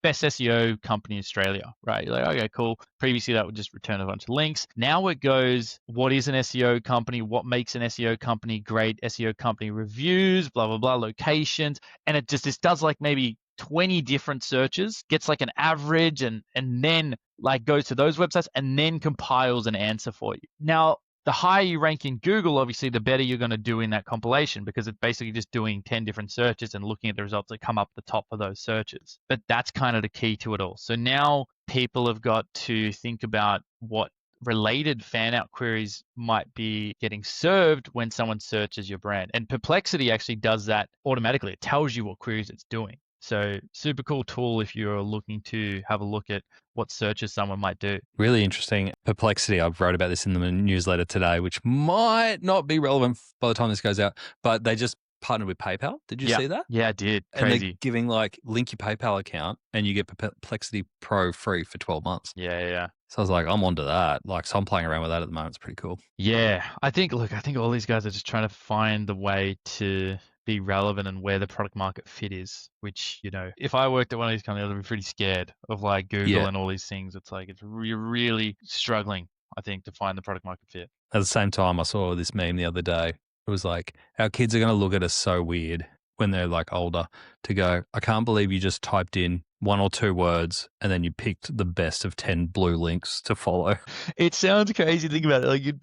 Speaker 1: best SEO company in Australia, right? You're like, okay, cool. Previously, that would just return a bunch of links. Now it goes, what is an SEO company? What makes an SEO company great? SEO company reviews, blah, blah, blah, locations. And it just does like maybe 20 different searches, gets like an average and then like goes to those websites and then compiles an answer for you. Now, the higher you rank in Google, obviously, the better you're going to do in that compilation because it's basically just doing 10 different searches and looking at the results that come up the top of those searches. But that's kind of the key to it all. So now people have got to think about what related fan out queries might be getting served when someone searches your brand. And Perplexity actually does that automatically. It tells you what queries it's doing. So super cool tool if you're looking to have a look at what searches someone might do.
Speaker 2: Really interesting. Perplexity, I've wrote about this in the newsletter today, which might not be relevant by the time this goes out, but they just partnered with PayPal. Did you see that?
Speaker 1: Yeah, I did.
Speaker 2: And they're
Speaker 1: Crazy.
Speaker 2: giving like, link your PayPal account and you get Perplexity Pro free for 12 months.
Speaker 1: Yeah.
Speaker 2: So I was like, I'm onto that. Like, so I'm playing around with that at the moment. It's pretty cool.
Speaker 1: Yeah, I think all these guys are just trying to find the way to be relevant and where the product market fit is, which, if I worked at one of these companies, I'd be pretty scared of like Google and all these things. It's like, you're really struggling, I think, to find the product market fit.
Speaker 2: At the same time, I saw this meme the other day. It was like, our kids are going to look at us so weird when they're like older to go, I can't believe you just typed in 1 or 2 words and then you picked the best of 10 blue links to follow.
Speaker 1: It sounds crazy to think about it. Like you'd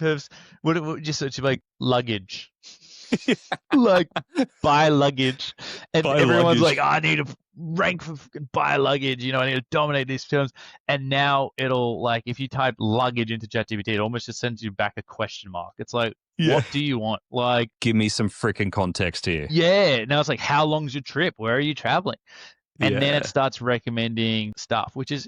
Speaker 1: what would you search like luggage? Like buy luggage. And
Speaker 2: Buy
Speaker 1: everyone's
Speaker 2: luggage.
Speaker 1: like, I need to rank for buy luggage, I need to dominate these terms. And now it'll like, if you type luggage into ChatGPT, it almost just sends you back a question mark. It's like, what do you want? Like,
Speaker 2: give me some freaking context here.
Speaker 1: Yeah. Now it's like, how long's your trip? Where are you traveling? And then it starts recommending stuff, which is,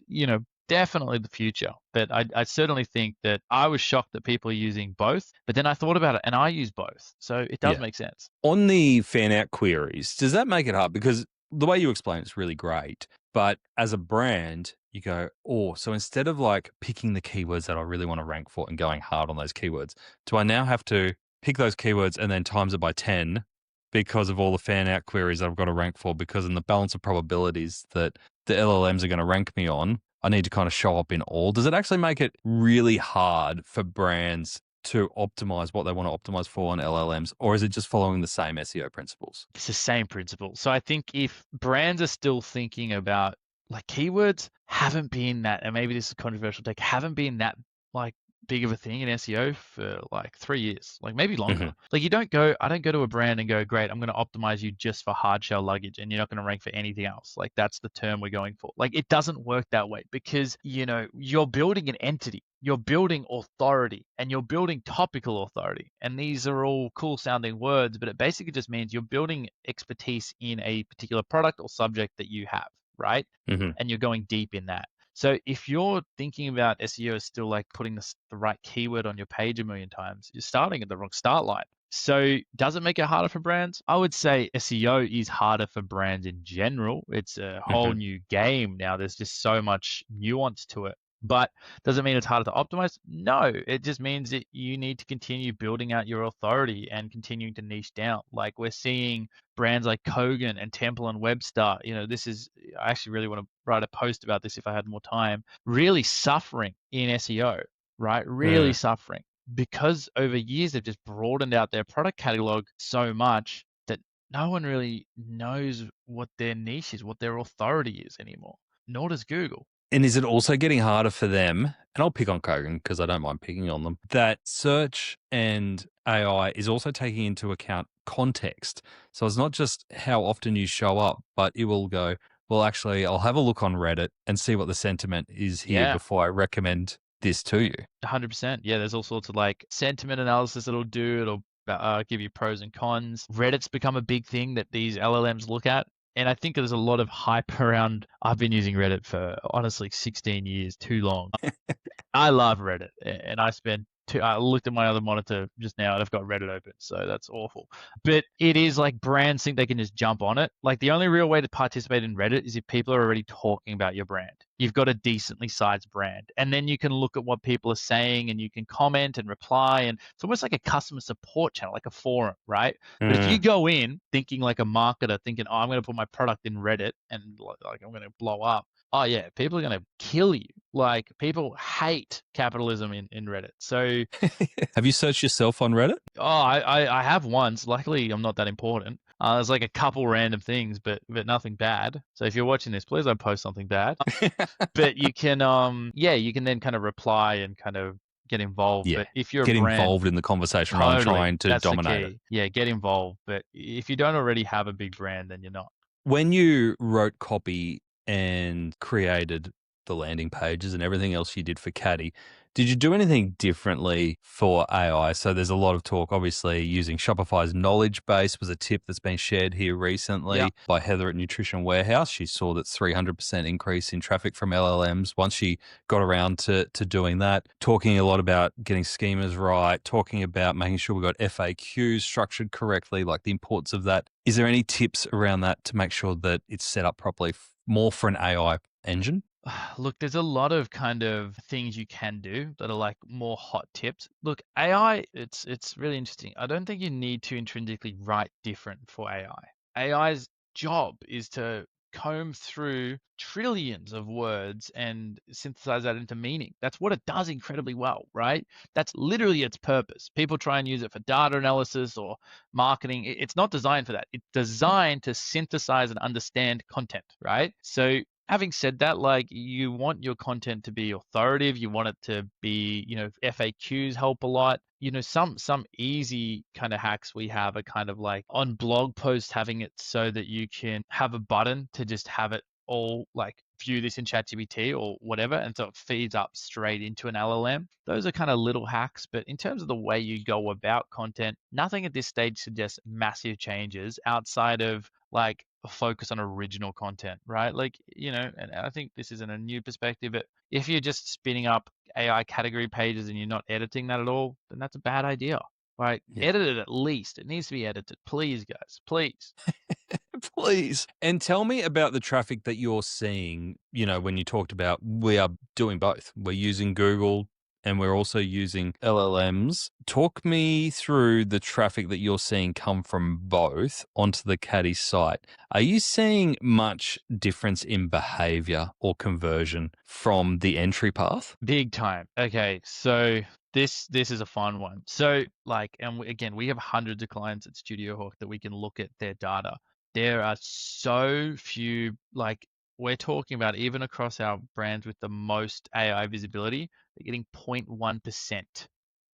Speaker 1: definitely the future. But I certainly think that I was shocked that people are using both. But then I thought about it and I use both. So it does make sense.
Speaker 2: On the fan out queries, does that make it hard? Because the way you explain it's really great. But as a brand, you go, so instead of like picking the keywords that I really want to rank for and going hard on those keywords, do I now have to pick those keywords and then times it by 10 because of all the fan out queries I've got to rank for? Because in the balance of probabilities that the LLMs are going to rank me on, I need to kind of show up in all. Does it actually make it really hard for brands to optimize what they want to optimize for on LLMs, or is it just following the same SEO principles?
Speaker 1: It's the same principle. So I think if brands are still thinking about like keywords haven't been that, and maybe this is a controversial take, haven't been that like big of a thing in SEO for like 3 years, like maybe longer.
Speaker 2: Mhm.
Speaker 1: Like I don't go to a brand and go, great, I'm going to optimize you just for hard shell luggage and you're not going to rank for anything else. Like that's the term we're going for. Like it doesn't work that way because, you're building an entity, you're building authority and you're building topical authority. And these are all cool sounding words, but it basically just means you're building expertise in a particular product or subject that you have, right?
Speaker 2: Mhm.
Speaker 1: And you're going deep in that. So if you're thinking about SEO as still like putting the right keyword on your page a million times, you're starting at the wrong start line. So does it make it harder for brands? I would say SEO is harder for brands in general. It's a whole
Speaker 2: Mhm.
Speaker 1: new game now. There's just so much nuance to it. But does it mean it's harder to optimize? No, it just means that you need to continue building out your authority and continuing to niche down. Like we're seeing brands like Kogan and Temple and Webster, I actually really want to write a post about this if I had more time, really suffering in SEO, right? Really
Speaker 2: Mm.
Speaker 1: suffering because over years they've just broadened out their product catalog so much that no one really knows what their niche is, what their authority is anymore, nor does Google.
Speaker 2: And is it also getting harder for them? And I'll pick on Kogan because I don't mind picking on them. That search and AI is also taking into account context. So it's not just how often you show up, but it will go, well, actually, I'll have a look on Reddit and see what the sentiment is here
Speaker 1: Yeah.
Speaker 2: before I recommend this to you.
Speaker 1: 100%. Yeah, there's all sorts of like sentiment analysis it'll do. It'll give you pros and cons. Reddit's become a big thing that these LLMs look at. And I think there's a lot of hype around. I've been using Reddit for honestly 16 years, too long. I love Reddit, and I looked at my other monitor just now, and I've got Reddit open, so that's awful. But it is like brands think they can just jump on it. Like the only real way to participate in Reddit is if people are already talking about your brand. You've got a decently sized brand, and then you can look at what people are saying, and you can comment and reply, and it's almost like a customer support channel, like a forum, right? But if you
Speaker 2: Mm.
Speaker 1: go in thinking like a marketer, thinking, oh, I'm going to put my product in Reddit and like I'm going to blow up. Oh yeah, people are going to kill you. Like people hate capitalism in Reddit. So,
Speaker 2: Have you searched yourself on Reddit?
Speaker 1: I have once. Luckily, I'm not that important. There's like a couple random things, but nothing bad. So if you're watching this, please don't post something bad. But you can you can then kind of reply and kind of get involved.
Speaker 2: Yeah.
Speaker 1: But if you're a
Speaker 2: Get
Speaker 1: brand,
Speaker 2: involved in the conversation rather than
Speaker 1: totally,
Speaker 2: trying to
Speaker 1: that's the
Speaker 2: dominate it.
Speaker 1: key. Yeah, get involved. But if you don't already have a big brand, then you're not.
Speaker 2: When you wrote copy and created the landing pages and everything else you did for KADI, did you do anything differently for AI? So there's a lot of talk, obviously, using Shopify's knowledge base was a tip that's been shared here
Speaker 1: Yeah.
Speaker 2: recently by Heather at Nutrition Warehouse. She saw that 300% increase in traffic from LLMs once she got around to doing that. Talking a lot about getting schemas right, talking about making sure we got FAQs structured correctly, like the importance of that. Is there any tips around that to make sure that it's set up properly more for an AI engine?
Speaker 1: Look, there's a lot of kind of things you can do that are like more hot tips. Look, AI, it's really interesting. I don't think you need to intrinsically write different for AI. AI's job is to comb through trillions of words and synthesize that into meaning. That's what it does incredibly well, right? That's literally its purpose. People try and use it for data analysis or marketing. It's not designed for that. It's designed to synthesize and understand content, right? So having said that, like you want your content to be authoritative, you want it to be, FAQs help a lot. Some easy kind of hacks we have are kind of like on blog posts having it so that you can have a button to just have it all like view this in ChatGPT or whatever, and so it feeds up straight into an LLM. Those are kind of little hacks, but in terms of the way you go about content, nothing at this stage suggests massive changes outside of like a focus on original content, right? Like, and I think this isn't a new perspective, but if you're just spinning up AI category pages and you're not editing that at all, then that's a bad idea, right?
Speaker 2: Yeah.
Speaker 1: Edit it at least. It needs to be edited. Please, guys, please.
Speaker 2: Please. And tell me about the traffic that you're seeing, when you talked about we are doing both. We're using Google and we're also using LLMs. Talk me through the traffic that you're seeing come from both onto the KADI site. Are you seeing much difference in behavior or conversion from the entry path?
Speaker 1: Big time. Okay, so this is a fun one. So like, and again, we have hundreds of clients at Studio Hawk that we can look at their data. There are so few like we're talking about even across our brands with the most AI visibility, they're getting 0.1%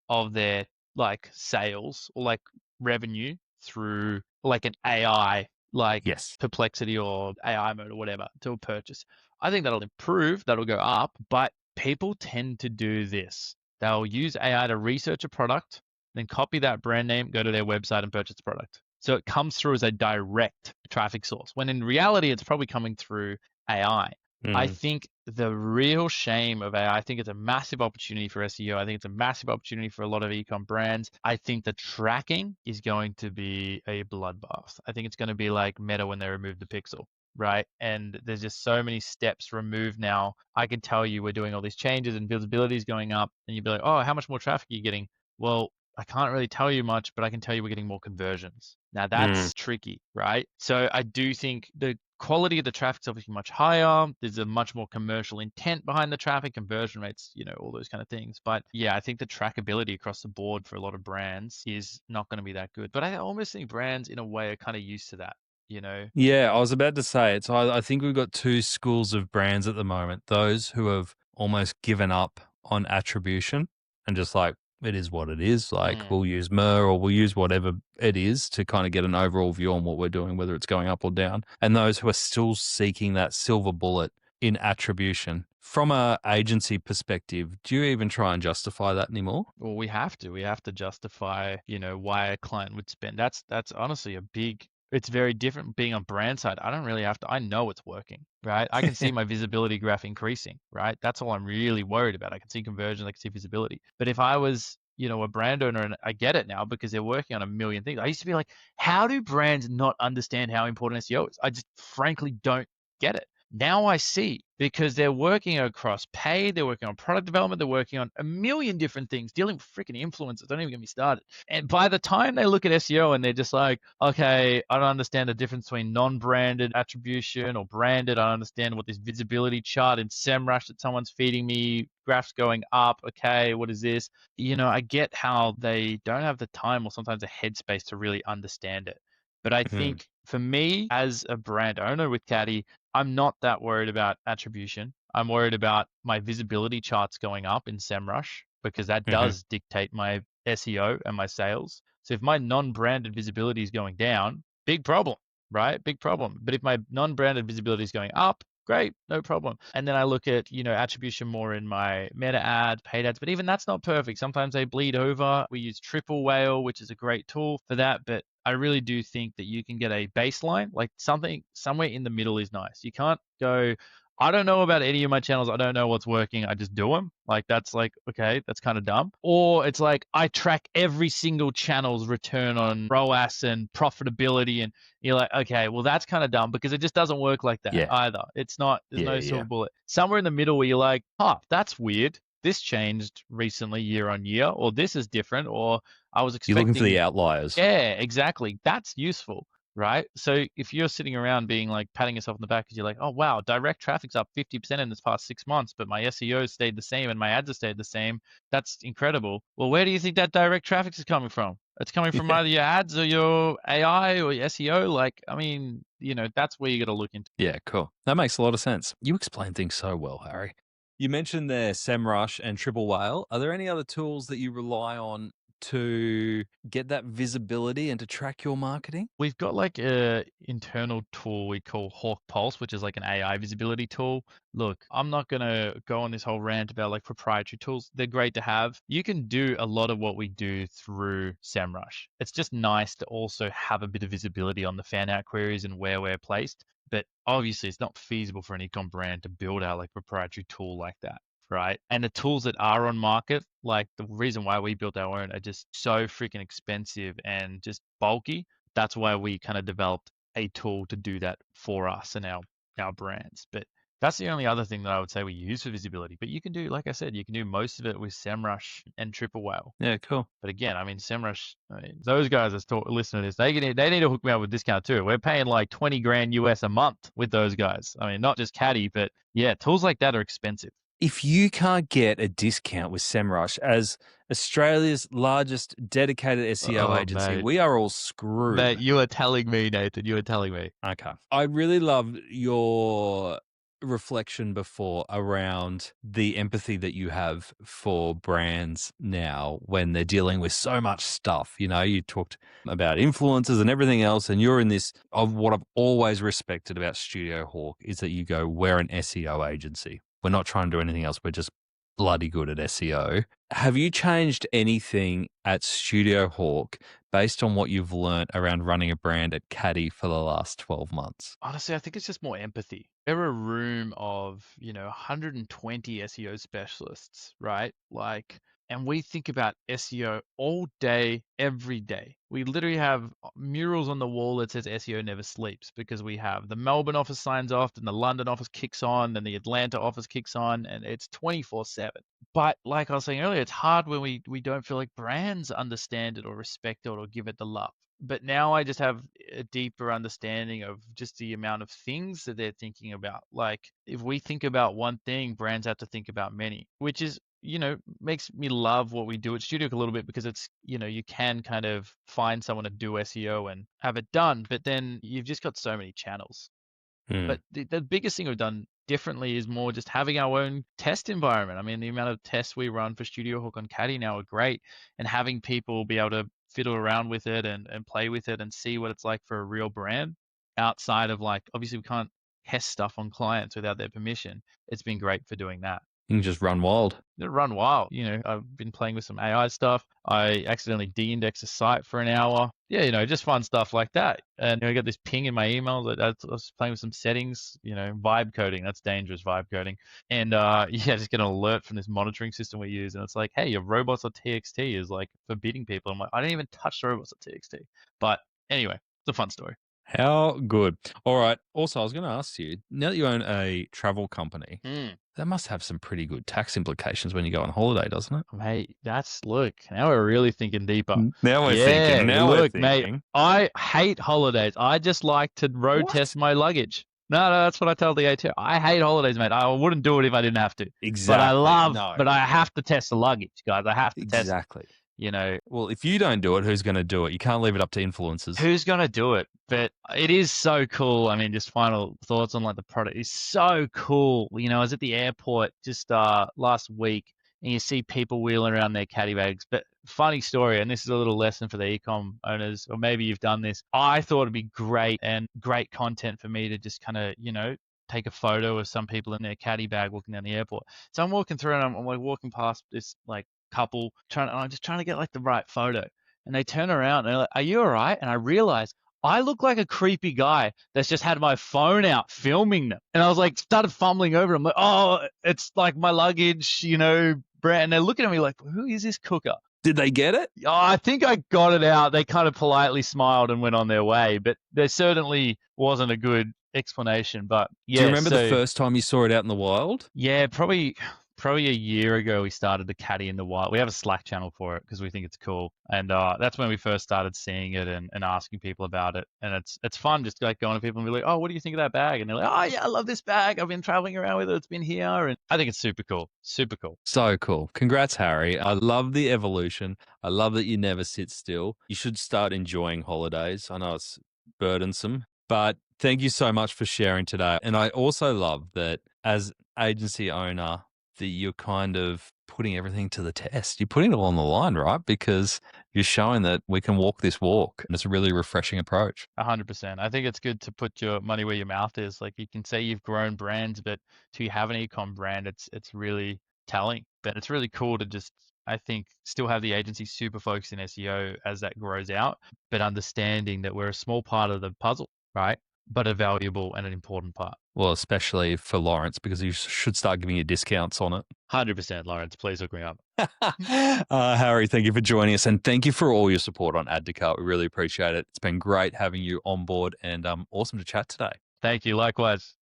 Speaker 1: of their like sales or like revenue through like an AI like
Speaker 2: Yes.
Speaker 1: Perplexity or AI mode or whatever to a purchase. I think that'll improve, that'll go up, but people tend to do this. They'll use AI to research a product, then copy that brand name, go to their website and purchase the product. So it comes through as a direct traffic source, when in reality, it's probably coming through AI. I
Speaker 2: Mm.
Speaker 1: think the real shame of AI, I think it's a massive opportunity for SEO. I think it's a massive opportunity for a lot of e-com brands. I think the tracking is going to be a bloodbath. I think it's going to be like Meta when they removed the pixel, right? And there's just so many steps removed now. I can tell you we're doing all these changes and visibility is going up, and you'd be like, oh, how much more traffic are you getting? Well, I can't really tell you much, but I can tell you we're getting more conversions. Now that's tricky, right? So I do think the quality of the traffic's obviously much higher. There's a much more commercial intent behind the traffic, conversion rates, all those kind of things. But yeah, I think the trackability across the board for a lot of brands is not going to be that good. But I almost think brands in a way are kind of used to that.
Speaker 2: Yeah, I was about to say it. So I think we've got two schools of brands at the moment. Those who have almost given up on attribution and just like, it is what it is. Like, we'll use Myer or we'll use whatever it is to kind of get an overall view on what we're doing, whether it's going up or down. And those who are still seeking that silver bullet in attribution. From a agency perspective, do you even try and justify that anymore?
Speaker 1: Well, we have to. We have to justify, why a client would spend. That's honestly a big. It's very different being on brand side. I don't really have to. I know it's working, right? I can see my visibility graph increasing, right? That's all I'm really worried about. I can see conversion, I can see visibility. But if I was, a brand owner, and I get it now because they're working on a million things. I used to be like, how do brands not understand how important SEO is? I just frankly don't get it. Now I see, because they're working across paid, they're working on product development, they're working on a million different things, dealing with freaking influencers. Don't even get me started. And by the time they look at SEO and they're just like, okay, I don't understand the difference between non-branded attribution or branded. I don't understand what this visibility chart in SEMrush that someone's feeding me, graphs going up. Okay, what is this? I get how they don't have the time or sometimes the headspace to really understand it. But I think for me as a brand owner with KADI, I'm not that worried about attribution. I'm worried about my visibility charts going up in SEMrush because that does dictate my SEO and my sales. So if my non-branded visibility is going down, big problem, right? Big problem. But if my non-branded visibility is going up, great, no problem. And then I look at, attribution more in my meta ad, paid ads, but even that's not perfect. Sometimes they bleed over. We use Triple Whale, which is a great tool for that, but I really do think that you can get a baseline, like something somewhere in the middle is nice. You can't go, I don't know about any of my channels. I don't know what's working. I just do them. Like that's like, okay, that's kind of dumb. Or it's like I track every single channel's return on ROAS and profitability. And you're like, okay, well, that's kind of dumb because it just doesn't work like that either. It's not, there's no silver bullet. Somewhere in the middle where you're like, that's weird. This changed recently year on year, or this is different, or I was expecting.
Speaker 2: You're looking for the outliers.
Speaker 1: Yeah, exactly. That's useful, right? So if you're sitting around being like patting yourself on the back because you're like, oh, wow, direct traffic's up 50% in this past 6 months, but my SEO stayed the same and my ads have stayed the same. That's incredible. Well, where do you think that direct traffic is coming from? It's coming from either your ads or your AI or your SEO. Like, I mean, that's where you got to look into.
Speaker 2: Yeah, cool. That makes a lot of sense. You explain things so well, Harry. You mentioned there SEMrush and Triple Whale. Are there any other tools that you rely on to get that visibility and to track your marketing?
Speaker 1: We've got like a internal tool we call Hawk Pulse, which is like an AI visibility tool. Look, I'm not going to go on this whole rant about like proprietary tools. They're great to have. You can do a lot of what we do through SEMrush. It's just nice to also have a bit of visibility on the fan out queries and where we're placed. But obviously, it's not feasible for an e-com brand to build out like proprietary tool like that, right? And the tools that are on market, like the reason why we built our own, are just so freaking expensive and just bulky. That's why we kind of developed a tool to do that for us and our brands. But that's the only other thing that I would say we use for visibility. But you can do, like I said, you can do most of it with SEMrush and Triple Whale.
Speaker 2: Yeah, cool.
Speaker 1: But again, I mean, SEMrush, those guys that listen to this, they need to hook me up with discount too. We're paying like 20 grand US a month with those guys. I mean, not just KADI, but yeah, tools like that are expensive.
Speaker 2: If you can't get a discount with SEMrush as Australia's largest dedicated SEO agency,
Speaker 1: mate.
Speaker 2: we are all screwed.
Speaker 1: Mate, you are telling me, Nathan. You are telling me.
Speaker 2: Okay. I really love your reflection before around the empathy that you have for brands now when they're dealing with so much stuff. You know, you talked about influencers and everything else, and you're in this of what I've always respected about Studio Hawk is that you go, we're an SEO agency. We're not trying to do anything else. We're just bloody good at SEO. Have you changed anything at Studio Hawk based on what you've learned around running a brand at KADI for the last 12 months?
Speaker 1: Honestly, I think it's just more empathy. We're a room of, 120 SEO specialists, right? And we think about SEO all day, every day. We literally have murals on the wall that says SEO never sleeps because we have the Melbourne office signs off, and the London office kicks on, and the Atlanta office kicks on, and it's 24/7. But like I was saying earlier, it's hard when we don't feel like brands understand it or respect it or give it the love. But now I just have a deeper understanding of just the amount of things that they're thinking about. Like if we think about one thing, brands have to think about many, which is, makes me love what we do at Studio a little bit because it's, you can kind of find someone to do SEO and have it done, but then you've just got so many channels. But the biggest thing we've done differently is more just having our own test environment. I mean, the amount of tests we run for Studio Hook on KADI now are great, and having people be able to fiddle around with it and play with it and see what it's like for a real brand outside of obviously we can't test stuff on clients without their permission. It's been great for doing that.
Speaker 2: You can just run wild.
Speaker 1: Run wild. I've been playing with some AI stuff. I accidentally de-indexed a site for an hour. Yeah, just fun stuff like that. And I got this ping in my email that I was playing with some settings, vibe coding. That's dangerous, vibe coding. And just get an alert from this monitoring system we use. And it's like, hey, your robots.txt is forbidding people. I'm like, I didn't even touch the robots.txt. But anyway, it's a fun story.
Speaker 2: How good. All right. Also, I was going to ask you, now that you own a travel company, that must have some pretty good tax implications when you go on holiday, doesn't it?
Speaker 1: Mate, look, now we're really thinking deeper.
Speaker 2: Now we're thinking. Now we're thinking.
Speaker 1: Mate, I hate holidays. I just like to road test my luggage. No, that's what I tell the ATO. I hate holidays, mate. I wouldn't do it if I didn't have to.
Speaker 2: Exactly.
Speaker 1: But I have to test the luggage, guys. I have to test it.
Speaker 2: Exactly.
Speaker 1: Well,
Speaker 2: if you don't do it, who's going to do it? You can't leave it up to influencers.
Speaker 1: Who's going to do it? But it is so cool. I mean, just final thoughts on the product. It's so cool. I was at the airport just last week, and you see people wheeling around their caddy bags. But funny story, and this is a little lesson for the e-com owners, or maybe you've done this. I thought it'd be great and great content for me to just kind of, take a photo of some people in their caddy bag walking down the airport. So I'm walking through, and I'm walking past this couple I'm just trying to get the right photo, and they turn around and they're like, are you all right? And I realized I look like a creepy guy that's just had my phone out filming them, and I was started fumbling over. I'm like, oh, it's my luggage, brand. And they're looking at me like, who is this cooker?
Speaker 2: Did they get it?
Speaker 1: Oh, I think I got it out. They kind of politely smiled and went on their way, but there certainly wasn't a good explanation. But yeah,
Speaker 2: do you remember the first time you saw it out in the wild?
Speaker 1: Yeah, probably a year ago we started the KADI in the wild. We have a Slack channel for it because we think it's cool, and that's when we first started seeing it and asking people about it. And it's fun just going to people and be like, oh, what do you think of that bag? And they're like, oh yeah, I love this bag. I've been traveling around with it. It's been here, and I think it's super cool. Super cool.
Speaker 2: So cool. Congrats, Harry. I love the evolution. I love that you never sit still. You should start enjoying holidays. I know it's burdensome, but thank you so much for sharing today. And I also love that as agency owner, that you're kind of putting everything to the test. You're putting it all on the line, right? Because you're showing that we can walk this walk, and it's a really refreshing approach.
Speaker 1: 100%. I think it's good to put your money where your mouth is. You can say you've grown brands, but till you have an e-com brand, it's really telling. But it's really cool to just, I think, still have the agency super focused in SEO as that grows out, but understanding that we're a small part of the puzzle, right? But a valuable and an important part.
Speaker 2: Well, especially for Lawrence, because you should start giving you discounts on it.
Speaker 1: 100%, Lawrence. Please hook me up.
Speaker 2: Harry, thank you for joining us, and thank you for all your support on Add to Cart. We really appreciate it. It's been great having you on board, and awesome to chat today.
Speaker 1: Thank you. Likewise.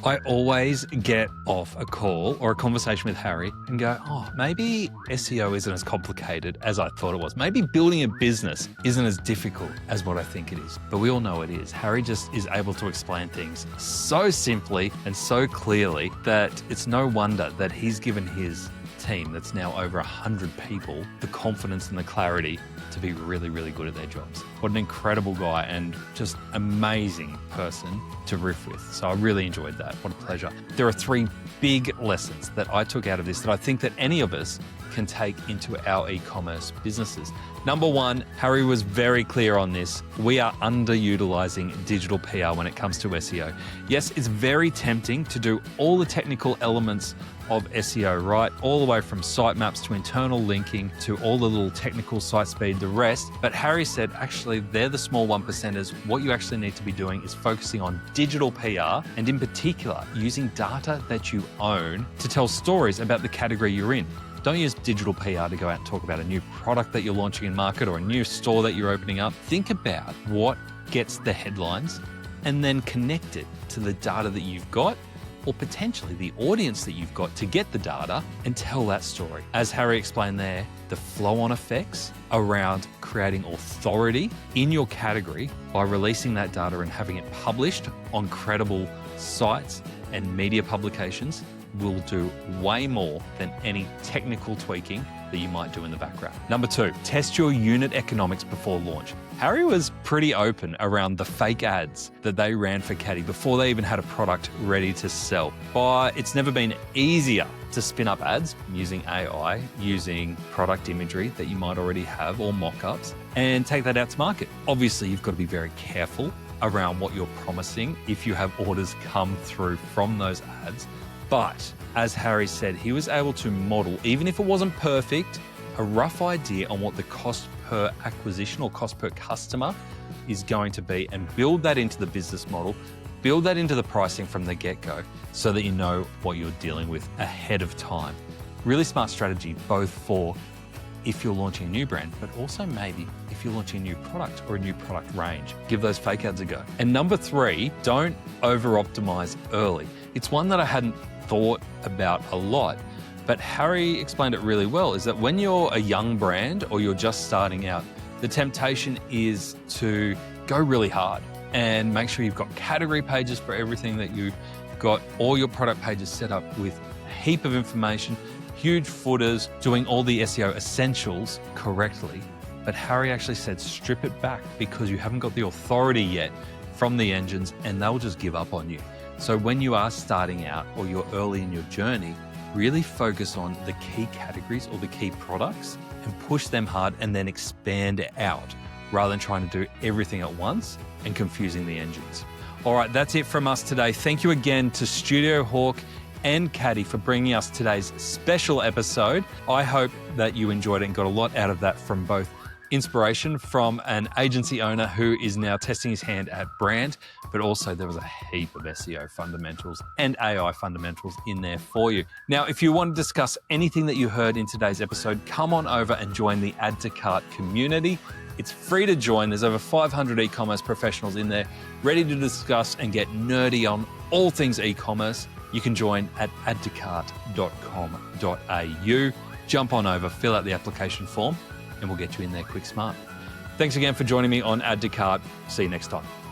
Speaker 2: I always get off a call or a conversation with Harry and go, oh, maybe SEO isn't as complicated as I thought it was. Maybe building a business isn't as difficult as what I think it is. But we all know it is. Harry just is able to explain things so simply and so clearly that it's no wonder that he's given his team that's now over 100 people the confidence and the clarity to be really, really good at their jobs. What an incredible guy and just amazing person to riff with. So I really enjoyed that. What a pleasure. There are 3 big lessons that I took out of this that I think that any of us can take into our e-commerce businesses. Number 1, Harry was very clear on this. We are underutilizing digital PR when it comes to SEO. Yes, it's very tempting to do all the technical elements of SEO, right? All the way from sitemaps to internal linking to all the little technical site speed, the rest. But Harry said, actually, they're the small 1%ers. What you actually need to be doing is focusing on digital PR and in particular, using data that you own to tell stories about the category you're in. Don't use digital PR to go out and talk about a new product that you're launching in market or a new store that you're opening up. Think about what gets the headlines and then connect it to the data that you've got or potentially the audience that you've got to get the data and tell that story. As Harry explained there, the flow-on effects around creating authority in your category by releasing that data and having it published on credible sites and media publications will do way more than any technical tweaking that you might do in the background. Number 2, test your unit economics before launch. Harry was pretty open around the fake ads that they ran for KADI before they even had a product ready to sell. But it's never been easier to spin up ads using AI, using product imagery that you might already have or mock-ups, and take that out to market. Obviously, you've got to be very careful around what you're promising if you have orders come through from those ads. But as Harry said, he was able to model, even if it wasn't perfect, a rough idea on what the cost per acquisition or cost per customer is going to be and build that into the business model, build that into the pricing from the get-go so that you know what you're dealing with ahead of time. Really smart strategy, both for if you're launching a new brand, but also maybe if you're launching a new product or a new product range. Give those fake ads a go. And number 3, don't over-optimize early. It's one that I hadn't thought about a lot, but Harry explained it really well, is that when you're a young brand or you're just starting out, the temptation is to go really hard and make sure you've got category pages for everything that you've got, all your product pages set up with a heap of information, huge footers, doing all the SEO essentials correctly. But Harry actually said, strip it back because you haven't got the authority yet from the engines and they'll just give up on you. So when you are starting out or you're early in your journey, really focus on the key categories or the key products and push them hard and then expand out rather than trying to do everything at once and confusing the engines. All right, that's it from us today. Thank you again to Studio Hawk and KADI for bringing us today's special episode. I hope that you enjoyed it and got a lot out of that from both inspiration from an agency owner who is now testing his hand at brand, but also there was a heap of SEO fundamentals and AI fundamentals in there for you. Now, if you want to discuss anything that you heard in today's episode, come on over and join the Add to Cart community. It's free to join. There's over 500 e-commerce professionals in there ready to discuss and get nerdy on all things e-commerce. You can join at addtocart.com.au. Jump on over, fill out the application form, and we'll get you in there quick smart. Thanks again for joining me on Add to Cart. See you next time.